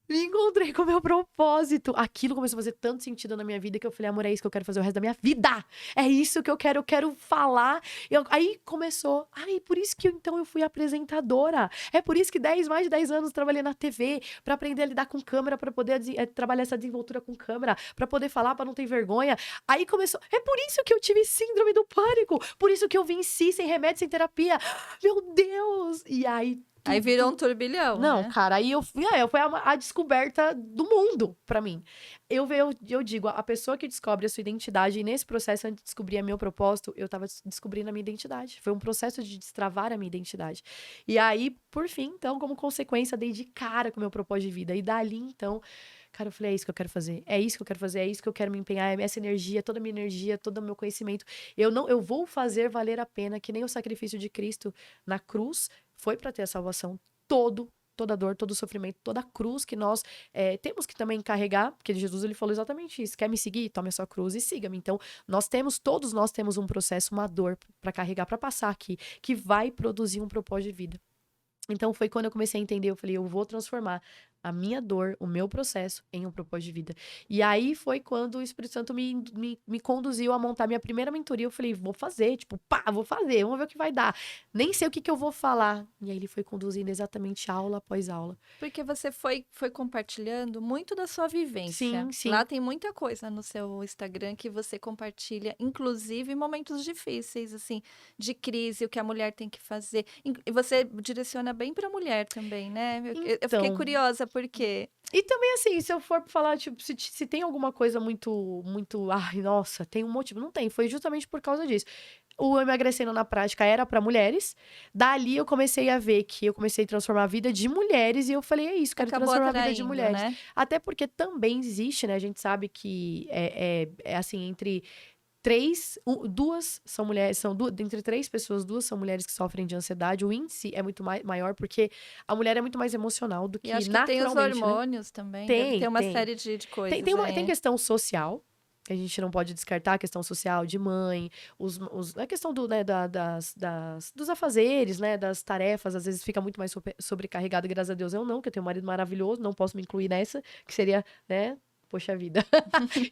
Me encontrei com o meu propósito. Aquilo começou a fazer tanto sentido na minha vida que eu falei, amor, é isso que eu quero fazer o resto da minha vida. É isso que eu quero falar. Aí começou. Ai, por isso que então eu fui apresentadora. É por isso que mais de 10 anos trabalhei na TV pra aprender a lidar com câmera, pra poder trabalhar essa desenvoltura com câmera, pra poder falar, pra não ter vergonha. Aí começou. É por isso que eu tive síndrome do pânico. Por isso que eu venci sem remédio, sem terapia. Meu Deus! E aí Aí virou um turbilhão, não, né? cara, aí foi a descoberta do mundo pra mim. Eu digo, a pessoa que descobre a sua identidade, e nesse processo, antes de descobrir meu propósito, eu tava descobrindo a minha identidade. Foi um processo de destravar a minha identidade. E aí, por fim, então, como consequência, dei de cara com o meu propósito de vida. E dali, então, cara, eu falei, é isso que eu quero fazer. É isso que eu quero fazer, é isso que eu quero me empenhar, é essa energia, toda a minha energia, todo o meu conhecimento. Eu vou fazer valer a pena, que nem o sacrifício de Cristo na cruz foi para ter a salvação, toda dor, todo sofrimento, toda a cruz que nós temos que também carregar, porque Jesus ele falou exatamente isso, quer me seguir? Tome a sua cruz e siga-me. Então, todos nós temos um processo, uma dor para carregar, para passar aqui, que vai produzir um propósito de vida. Então, foi quando eu comecei a entender, eu falei, eu vou transformar a minha dor, o meu processo, em um propósito de vida. E aí foi quando o Espírito Santo me conduziu a montar minha primeira mentoria. Eu falei, vou fazer, tipo, vou fazer, vamos ver o que vai dar. Nem sei o que eu vou falar. E aí ele foi conduzindo exatamente aula após aula. Porque você foi compartilhando muito da sua vivência. Sim, sim. Lá tem muita coisa no seu Instagram que você compartilha, inclusive em momentos difíceis, assim, de crise, o que a mulher tem que fazer. E você direciona bem para a mulher também, né? Eu fiquei Então, curiosa, porque e também, assim, se eu for falar, tipo, se tem alguma coisa muito, ai, nossa, tem um motivo. Não tem, foi justamente por causa disso. o Emagrecendo na Prática era para mulheres. Dali eu comecei a ver que eu comecei a transformar a vida de mulheres e eu falei, é isso, quero Acabou transformar a vida de atraindo, mulheres. né? Até porque também existe, né? A gente sabe que é assim, entre três, duas são mulheres, entre três pessoas, duas são mulheres que sofrem de ansiedade. O índice é muito maior porque a mulher é muito mais emocional do E que acho que tem os naturalmente, né? hormônios também, deve ter Tem, uma tem. série de Tem, coisas tem, uma, tem aí. questão social, que a gente não pode descartar, a questão social de mãe, a questão né, dos afazeres, né, das tarefas, às vezes fica muito mais sobrecarregado, graças a Deus eu não, que eu tenho um marido maravilhoso, não posso me incluir nessa, que seria, né, poxa vida,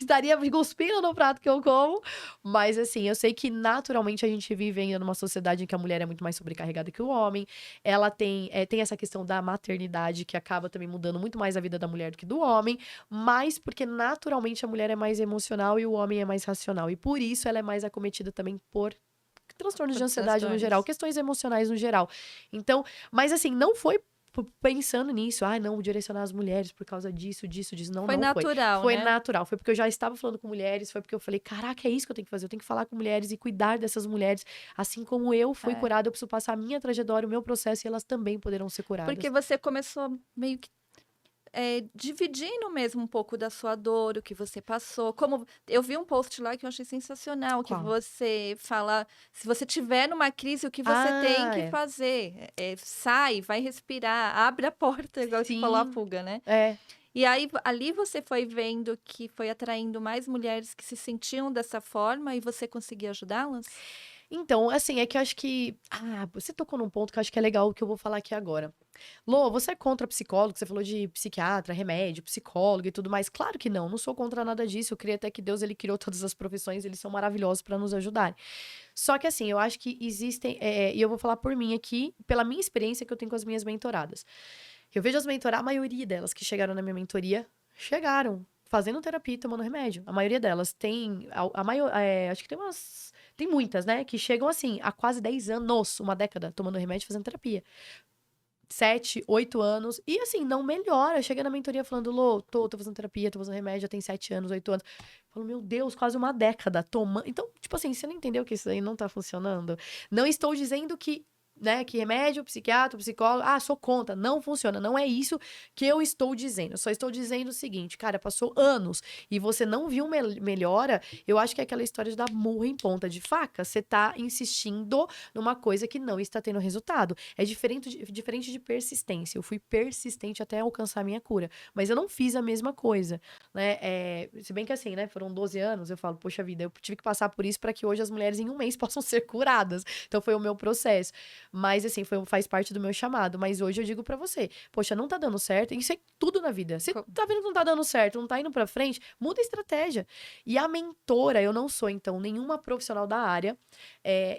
estaria cuspindo no prato que eu como, mas assim, eu sei que naturalmente a gente vive ainda numa sociedade em que a mulher é muito mais sobrecarregada que o homem, ela tem essa questão da maternidade que acaba também mudando muito mais a vida da mulher do que do homem, mas porque naturalmente a mulher é mais emocional e o homem é mais racional, e por isso ela é mais acometida também por transtornos Por de ansiedade no geral, transtornos. questões emocionais no geral. Então, mas assim, não foi pensando nisso, não, direcionar as mulheres por causa disso, disso, disso. Não, Foi não foi. natural, Foi né? natural. Foi porque eu já estava falando com mulheres, foi porque eu falei, caraca, é isso que eu tenho que fazer. Eu tenho que falar com mulheres e cuidar dessas mulheres. Assim como eu fui É. curada, eu preciso passar a minha trajetória, o meu processo, e elas também poderão ser Porque curadas. você começou meio que dividindo mesmo um pouco da sua dor, o que você passou. Como eu vi um post lá que eu achei sensacional, que Qual? você fala, se você tiver numa crise, o que você tem Ah, que é. fazer? Sai, vai respirar, abre a porta, igual você falou, a Sim. fuga, né? É. E aí, ali você foi vendo que foi atraindo mais mulheres que se sentiam dessa forma e você conseguia ajudá-las? Então, assim, é que eu acho que. Ah, você tocou num ponto que eu acho que é legal o que eu vou falar aqui agora. Lô, você é contra psicólogo? Você falou de psiquiatra, remédio, psicólogo e tudo mais. Claro que não, não sou contra nada disso. Eu creio até que Deus, ele criou todas as profissões, eles são maravilhosos para nos ajudar. Só que assim, eu acho que existem, e eu vou falar por mim aqui, pela minha experiência que eu tenho com as minhas mentoradas. Eu vejo as mentoradas, a maioria delas que chegaram na minha mentoria, chegaram fazendo terapia e tomando remédio. A maioria delas tem, acho que tem tem muitas, né, que chegam assim, há quase 10 anos, uma década, tomando remédio e fazendo terapia. 7, 8 anos. E assim, não melhora. Chega na mentoria falando, Lô, tô fazendo terapia, tô fazendo remédio, já tem 7 anos, 8 anos. Eu falo, meu Deus, quase uma década tomando. Então, tipo assim, você não entendeu que isso aí não tá funcionando? Não estou dizendo que, né, que remédio, psiquiatra, psicólogo, sou contra. Não funciona. Não é isso que eu estou dizendo. Eu só estou dizendo o seguinte, cara, passou anos e você não viu melhora, eu acho que é aquela história de dar murro em ponta de faca. Você tá insistindo numa coisa que não está tendo resultado. É diferente de persistência. Eu fui persistente até alcançar a minha cura, mas eu não fiz a mesma coisa, né? Se bem que assim, né, foram 12 anos, eu falo, poxa vida, eu tive que passar por isso para que hoje as mulheres em um mês possam ser curadas. Então foi o meu processo. Mas, assim, faz parte do meu chamado. Mas hoje eu digo pra você, poxa, não tá dando certo. Isso é tudo na vida. Você tá vendo que não tá dando certo, não tá indo pra frente, muda a estratégia. E a mentora, eu não sou, então, nenhuma profissional da área.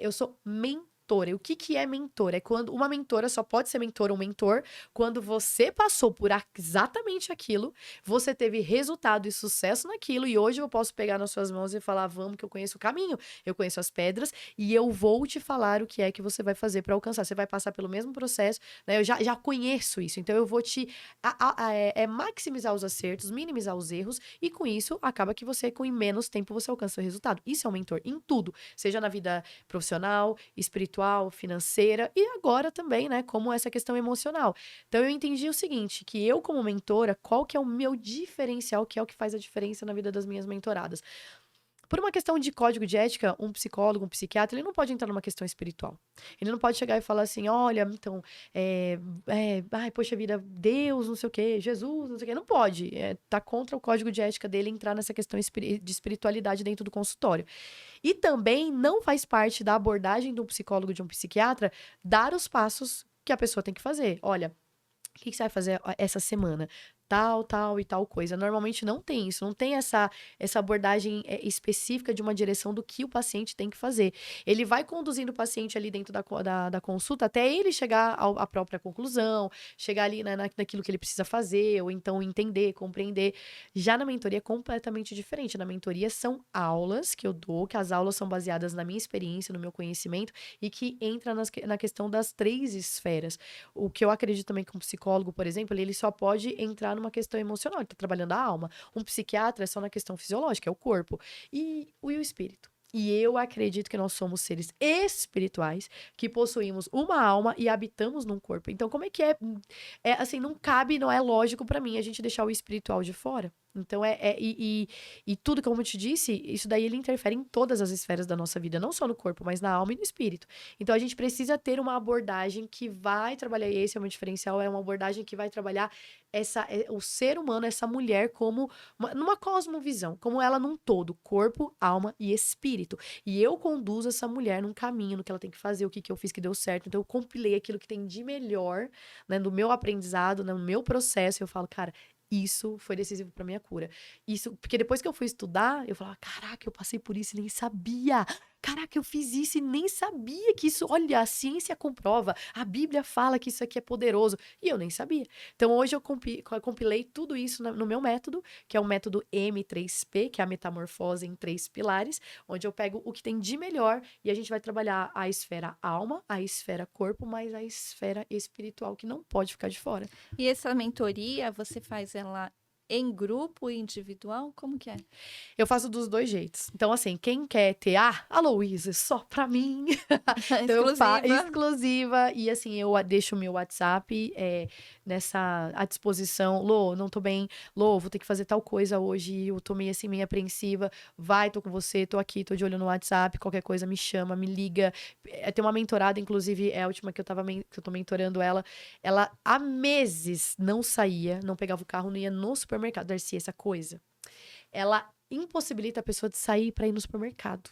Eu sou mentora. E o que é mentora? É quando uma mentora só pode ser mentora ou mentor quando você passou por exatamente aquilo, você teve resultado e sucesso naquilo, e hoje eu posso pegar nas suas mãos e falar, vamos, que eu conheço o caminho, eu conheço as pedras, e eu vou te falar o que é que você vai fazer para alcançar. Você vai passar pelo mesmo processo, né? Eu já conheço isso, então eu vou te maximizar os acertos, minimizar os erros, e com isso acaba que você, com menos tempo, você alcança o resultado. Isso é um mentor em tudo, seja na vida profissional, espiritual, financeira e agora também, né, como essa questão emocional. Então eu entendi o seguinte, que eu como mentora, qual que é o meu diferencial, que é o que faz a diferença na vida das minhas mentoradas? Por uma questão de código de ética, um psicólogo, um psiquiatra, ele não pode entrar numa questão espiritual. Ele não pode chegar e falar assim, olha, então, ai, poxa vida, Deus, não sei o quê, Jesus, não sei o quê. Não pode. Tá contra o código de ética dele entrar nessa questão de espiritualidade dentro do consultório. E também não faz parte da abordagem de um psicólogo, de um psiquiatra, dar os passos que a pessoa tem que fazer. Olha, o que você vai fazer essa semana? Tal e tal coisa. Normalmente não tem isso, não tem essa abordagem específica de uma direção do que o paciente tem que fazer. Ele vai conduzindo o paciente ali dentro da consulta até ele chegar à própria conclusão, chegar ali, né, naquilo que ele precisa fazer, ou então entender, compreender. Já na mentoria é completamente diferente. Na mentoria são aulas que eu dou, que as aulas são baseadas na minha experiência, no meu conhecimento, e que entra na questão das 3 esferas. O que eu acredito também que um psicólogo, por exemplo, ele só pode entrar numa questão emocional, ele tá trabalhando a alma. Um psiquiatra é só na questão fisiológica, é o corpo. E o espírito. E eu acredito que nós somos seres espirituais que possuímos uma alma e habitamos num corpo. Então, como é que é? É assim, não cabe, não é lógico pra mim a gente deixar o espiritual de fora. Então, e tudo, como eu te disse, isso daí ele interfere em todas as esferas da nossa vida, não só no corpo, mas na alma e no espírito. Então, a gente precisa ter uma abordagem que vai trabalhar, e esse é o meu diferencial, é uma abordagem que vai trabalhar o ser humano, essa mulher, como numa cosmovisão, como ela num todo, corpo, alma e espírito. E eu conduzo essa mulher num caminho, no que ela tem que fazer, o que eu fiz que deu certo. Então, eu compilei aquilo que tem de melhor, né, no meu aprendizado, no meu processo, e eu falo, cara, isso foi decisivo pra minha cura. Isso, porque depois que eu fui estudar, eu falava, caraca, eu passei por isso e nem sabia. Caraca, eu fiz isso e nem sabia que isso, olha, a ciência comprova, a Bíblia fala que isso aqui é poderoso, e eu nem sabia. Então, hoje eu compilei tudo isso no meu método, que é o método M3P, que é a metamorfose em 3 pilares, onde eu pego o que tem de melhor e a gente vai trabalhar a esfera alma, a esfera corpo, mas a esfera espiritual, que não pode ficar de fora. E essa mentoria, você faz ela em grupo e individual? Como que é? Eu faço dos 2 jeitos. Então, assim, quem quer ter, a Louise, só pra mim. Então, eu faço Exclusiva. exclusiva. E, assim, eu deixo o meu WhatsApp à disposição. Lô, não tô bem. Lô, vou ter que fazer tal coisa hoje. Eu tô meio assim, meio apreensiva. Vai, tô com você, tô aqui, tô de olho no WhatsApp. Qualquer coisa me chama, me liga. Tem uma mentorada, inclusive, é a última que eu tô mentorando ela. Ela, há meses, não saía, não pegava o carro, não ia no supermercado. Darcy, essa coisa. Ela impossibilita a pessoa de sair para ir no supermercado.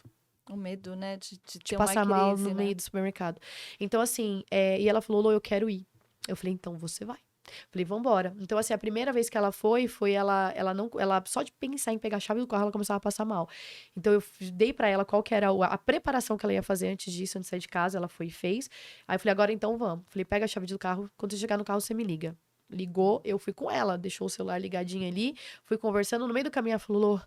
O medo, né, de De ter uma passar mal no crise, meio né? do supermercado. Então, assim, e ela falou, Lô, eu quero ir. Eu falei, então você vai. Falei, vambora. Então, assim, a primeira vez que ela foi ela só de pensar em pegar a chave do carro, ela começava a passar mal. Então, eu dei pra ela qual que era a preparação que ela ia fazer antes disso, antes de sair de casa, ela foi e fez. Aí eu falei, agora então vamos. Falei, pega a chave do carro, quando você chegar no carro, você me liga. Ligou, eu fui com ela, deixou o celular ligadinho ali, fui conversando, no meio do caminho ela falou, Lô, eu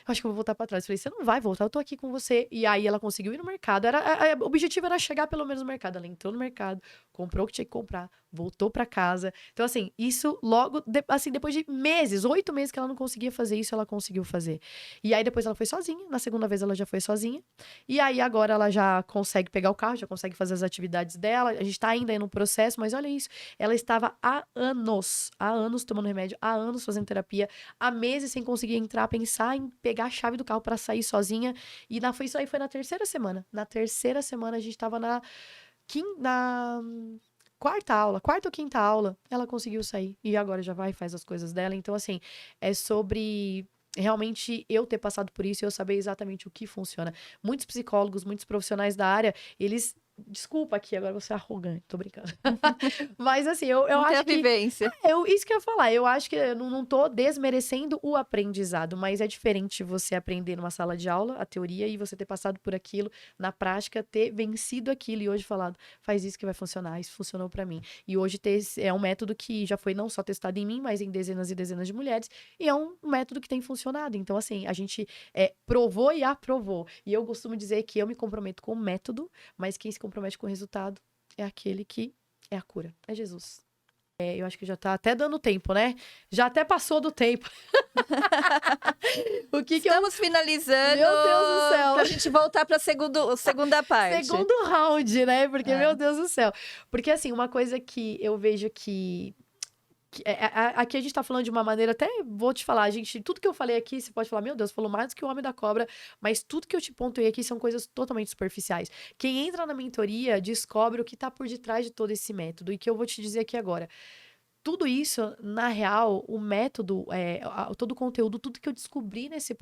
acho que eu vou voltar pra trás. Eu falei, você não vai voltar, eu tô aqui com você. E aí ela conseguiu ir no mercado, o objetivo era chegar pelo menos no mercado. Ela entrou no mercado, comprou o que tinha que comprar, voltou pra casa. Então, assim, isso logo, assim, depois de meses, 8 meses que ela não conseguia fazer isso, ela conseguiu fazer. E aí depois ela foi sozinha, na segunda vez ela já foi sozinha. E aí agora ela já consegue pegar o carro, já consegue fazer as atividades dela. A gente tá ainda aí no processo, mas olha isso, ela estava há anos tomando remédio, há anos fazendo terapia, há meses sem conseguir entrar, pensar em pegar a chave do carro pra sair sozinha. E isso aí foi na terceira semana. Na terceira semana a gente tava na quarta ou quinta aula, ela conseguiu sair. E agora já vai e faz as coisas dela. Então, assim, é sobre realmente eu ter passado por isso e eu saber exatamente o que funciona. Muitos psicólogos, muitos profissionais da área, eles. Desculpa aqui, agora você é arrogante, tô brincando. Mas assim, eu Não tem a acho que. vivência. Isso que eu ia falar, eu acho que eu não tô desmerecendo o aprendizado, mas é diferente você aprender numa sala de aula, a teoria, e você ter passado por aquilo, na prática, ter vencido aquilo e hoje falado, faz isso que vai funcionar, isso funcionou pra mim. E hoje é um método que já foi não só testado em mim, mas em dezenas e dezenas de mulheres, e é um método que tem funcionado. Então, assim, a gente provou e aprovou. E eu costumo dizer que eu me comprometo com o método, mas quem se compromete com o resultado é aquele que é a cura, é Jesus. Eu acho que já tá até dando tempo, né? Já até passou do tempo. Estamos finalizando. Meu Deus do céu. Pra gente voltar pra segunda parte. Segundo round, né? Porque, É. meu Deus do céu. Porque, assim, uma coisa que eu vejo aqui a gente tá falando de uma maneira, até vou te falar, gente, tudo que eu falei aqui, você pode falar, meu Deus, falou mais do que o Homem da Cobra, mas tudo que eu te pontuei aqui são coisas totalmente superficiais. Quem entra na mentoria descobre o que tá por detrás de todo esse método, e que eu vou te dizer aqui agora. Tudo isso, na real, o método, todo o conteúdo, tudo que eu descobri nesse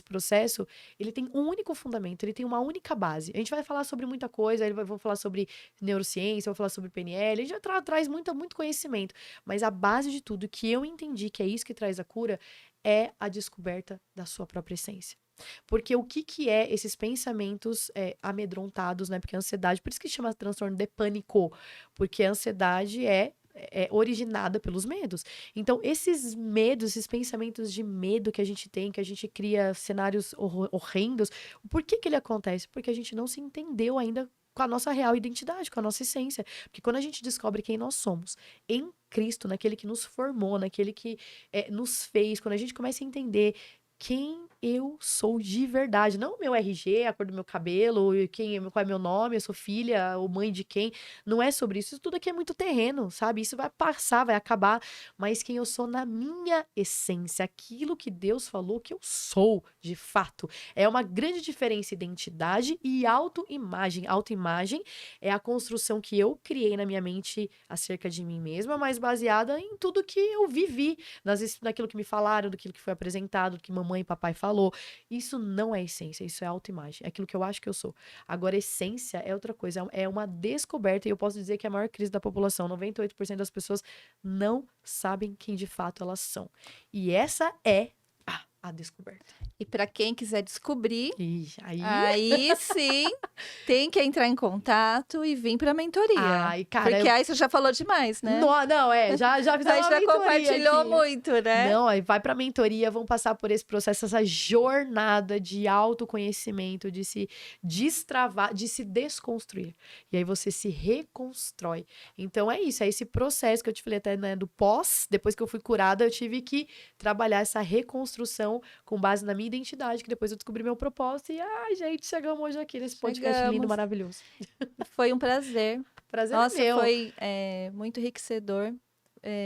processo, ele tem um único fundamento, ele tem uma única base. A gente vai falar sobre muita coisa, vou falar sobre neurociência, vou falar sobre PNL, a gente já traz muito conhecimento. Mas a base de tudo, que eu entendi que é isso que traz a cura, é a descoberta da sua própria essência. Porque o que é esses pensamentos amedrontados, né? Porque a ansiedade, por isso que chama transtorno de pânico, porque a ansiedade é originada pelos medos. Então, esses medos, esses pensamentos de medo que a gente tem, que a gente cria cenários horrendos, por que ele acontece? Porque a gente não se entendeu ainda com a nossa real identidade, com a nossa essência. Porque quando a gente descobre quem nós somos em Cristo, naquele que nos formou, naquele que nos fez, quando a gente começa a entender quem eu sou de verdade. Não o meu RG, a cor do meu cabelo, qual é meu nome, eu sou filha ou mãe de quem. Não é sobre isso. Isso tudo aqui é muito terreno, sabe? Isso vai passar, vai acabar. Mas quem eu sou na minha essência, aquilo que Deus falou que eu sou, de fato. É uma grande diferença identidade e autoimagem. Autoimagem é a construção que eu criei na minha mente acerca de mim mesma, mas baseada em tudo que eu vivi, naquilo que me falaram, daquilo que foi apresentado, do que mamãe e papai falou. Isso não é essência, isso é autoimagem. É aquilo que eu acho que eu sou. Agora, essência é outra coisa, é uma descoberta, e eu posso dizer que é a maior crise da população. 98% das pessoas não sabem quem de fato elas são. E essa é a descoberta. E para quem quiser descobrir, Aí sim, tem que entrar em contato e vir para a mentoria. Ai, cara, porque aí você já falou demais, né? Não, já fizemos Aí uma já mentoria compartilhou aqui. muito, né? Não, aí vai pra mentoria, vão passar por esse processo, essa jornada de autoconhecimento, de se destravar, de se desconstruir. E aí você se reconstrói. Então é isso, é esse processo que eu te falei até, né, do pós, depois que eu fui curada, eu tive que trabalhar essa reconstrução com base na minha identidade, que depois eu descobri meu propósito e, ai, gente, chegamos hoje aqui nesse podcast lindo, maravilhoso. Foi um prazer. Prazer Nossa, é meu. foi muito enriquecedor.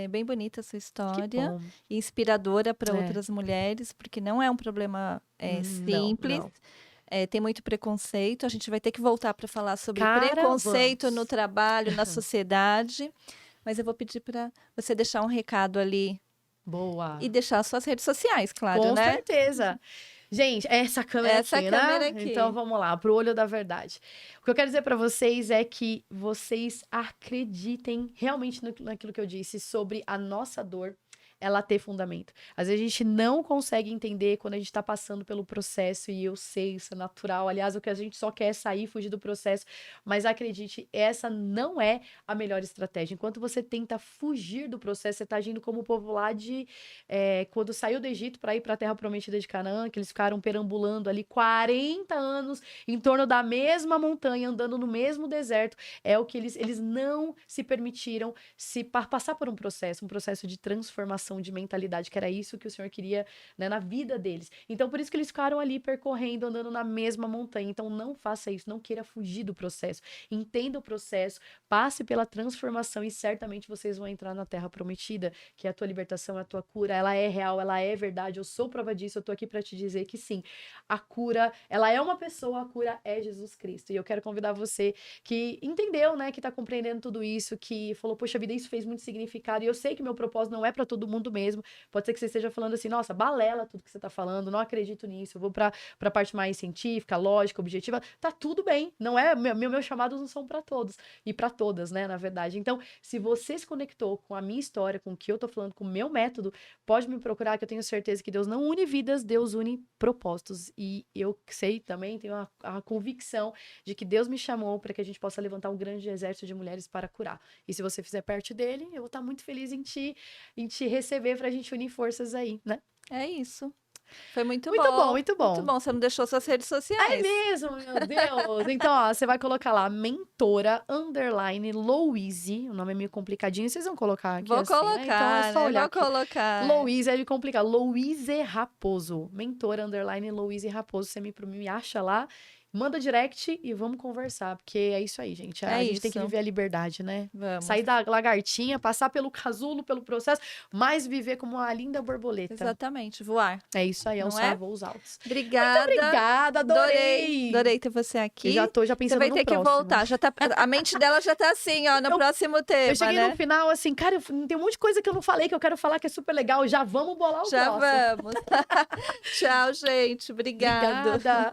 Bem bonita a sua Que história. bom. E inspiradora para outras mulheres, porque não é um problema simples. Não. Tem muito preconceito. A gente vai ter que voltar para falar sobre Cara, preconceito vamos. no trabalho, na sociedade. Mas eu vou pedir para você deixar um recado ali. Boa. E deixar as suas redes sociais, claro, Com né? certeza. Gente, essa câmera câmera né? aqui. Então vamos lá, pro olho da verdade. O que eu quero dizer pra vocês é que vocês acreditem realmente naquilo que eu disse sobre a nossa dor, ela ter fundamento. Às vezes a gente não consegue entender quando a gente tá passando pelo processo, e eu sei, isso é natural. Aliás, o que a gente só quer é sair, fugir do processo. Mas acredite, essa não é a melhor estratégia. Enquanto você tenta fugir do processo, você tá agindo como o povo lá quando saiu do Egito para ir para a Terra Prometida de Canaã, que eles ficaram perambulando ali 40 anos em torno da mesma montanha, andando no mesmo deserto. É o que eles não se permitiram passar por um processo de transformação de mentalidade, que era isso que o Senhor queria, né, na vida deles. Então, por isso que eles ficaram ali percorrendo, andando na mesma montanha. Então, não faça isso, não queira fugir do processo. Entenda o processo, passe pela transformação e certamente vocês vão entrar na Terra Prometida, que é a tua libertação, é a tua cura. Ela é real, ela é verdade. Eu sou prova disso, eu tô aqui para te dizer que sim, a cura, ela é uma pessoa, a cura é Jesus Cristo. E eu quero convidar você que entendeu, né, que tá compreendendo tudo isso, que falou, poxa vida, isso fez muito significado. E eu sei que meu propósito não é para todo mundo mesmo. Pode ser que você esteja falando assim, nossa, balela tudo que você tá falando, não acredito nisso, eu vou pra parte mais científica, lógica, objetiva. Tá tudo bem, não é, meus chamados não são para todos e para todas, né, na verdade. Então, se você se conectou com a minha história, com o que eu tô falando, com o meu método, pode me procurar, que eu tenho certeza que Deus não une vidas, Deus une propósitos. E eu sei também, tenho a convicção de que Deus me chamou para que a gente possa levantar um grande exército de mulheres para curar. E se você fizer parte dele, eu vou estar muito feliz em te receber pra gente unir forças aí, né? É isso. Foi muito Muito bom. bom, muito bom. Muito bom, você não deixou suas redes sociais. É mesmo, meu Deus. Então, ó, você vai colocar lá, mentora_Louise. O nome é meio complicadinho, vocês vão colocar aqui Vou assim, colocar, né? Então é só olhar vou aqui. colocar. Louise, é de complicar. Louise Raposo. Mentora_Louise Raposo. Você me acha lá. Manda direct e vamos conversar, porque é isso aí, gente. A gente tem que viver a liberdade, né? Vamos. Sair da lagartinha, passar pelo casulo, pelo processo, mas viver como uma linda borboleta. Exatamente, voar. É isso aí, alçar voos altos. Obrigada. Muito obrigada, adorei. Adorei ter você aqui. Eu já tô pensando no próximo. Você vai ter que voltar. Já tá, a mente dela já tá assim, ó, no próximo tema, eu cheguei no final, assim, cara, tem um monte de coisa que eu não falei, que eu quero falar que é super legal. Já vamos bolar o próximo. Já vamos. Tchau, gente. Obrigada. Obrigada.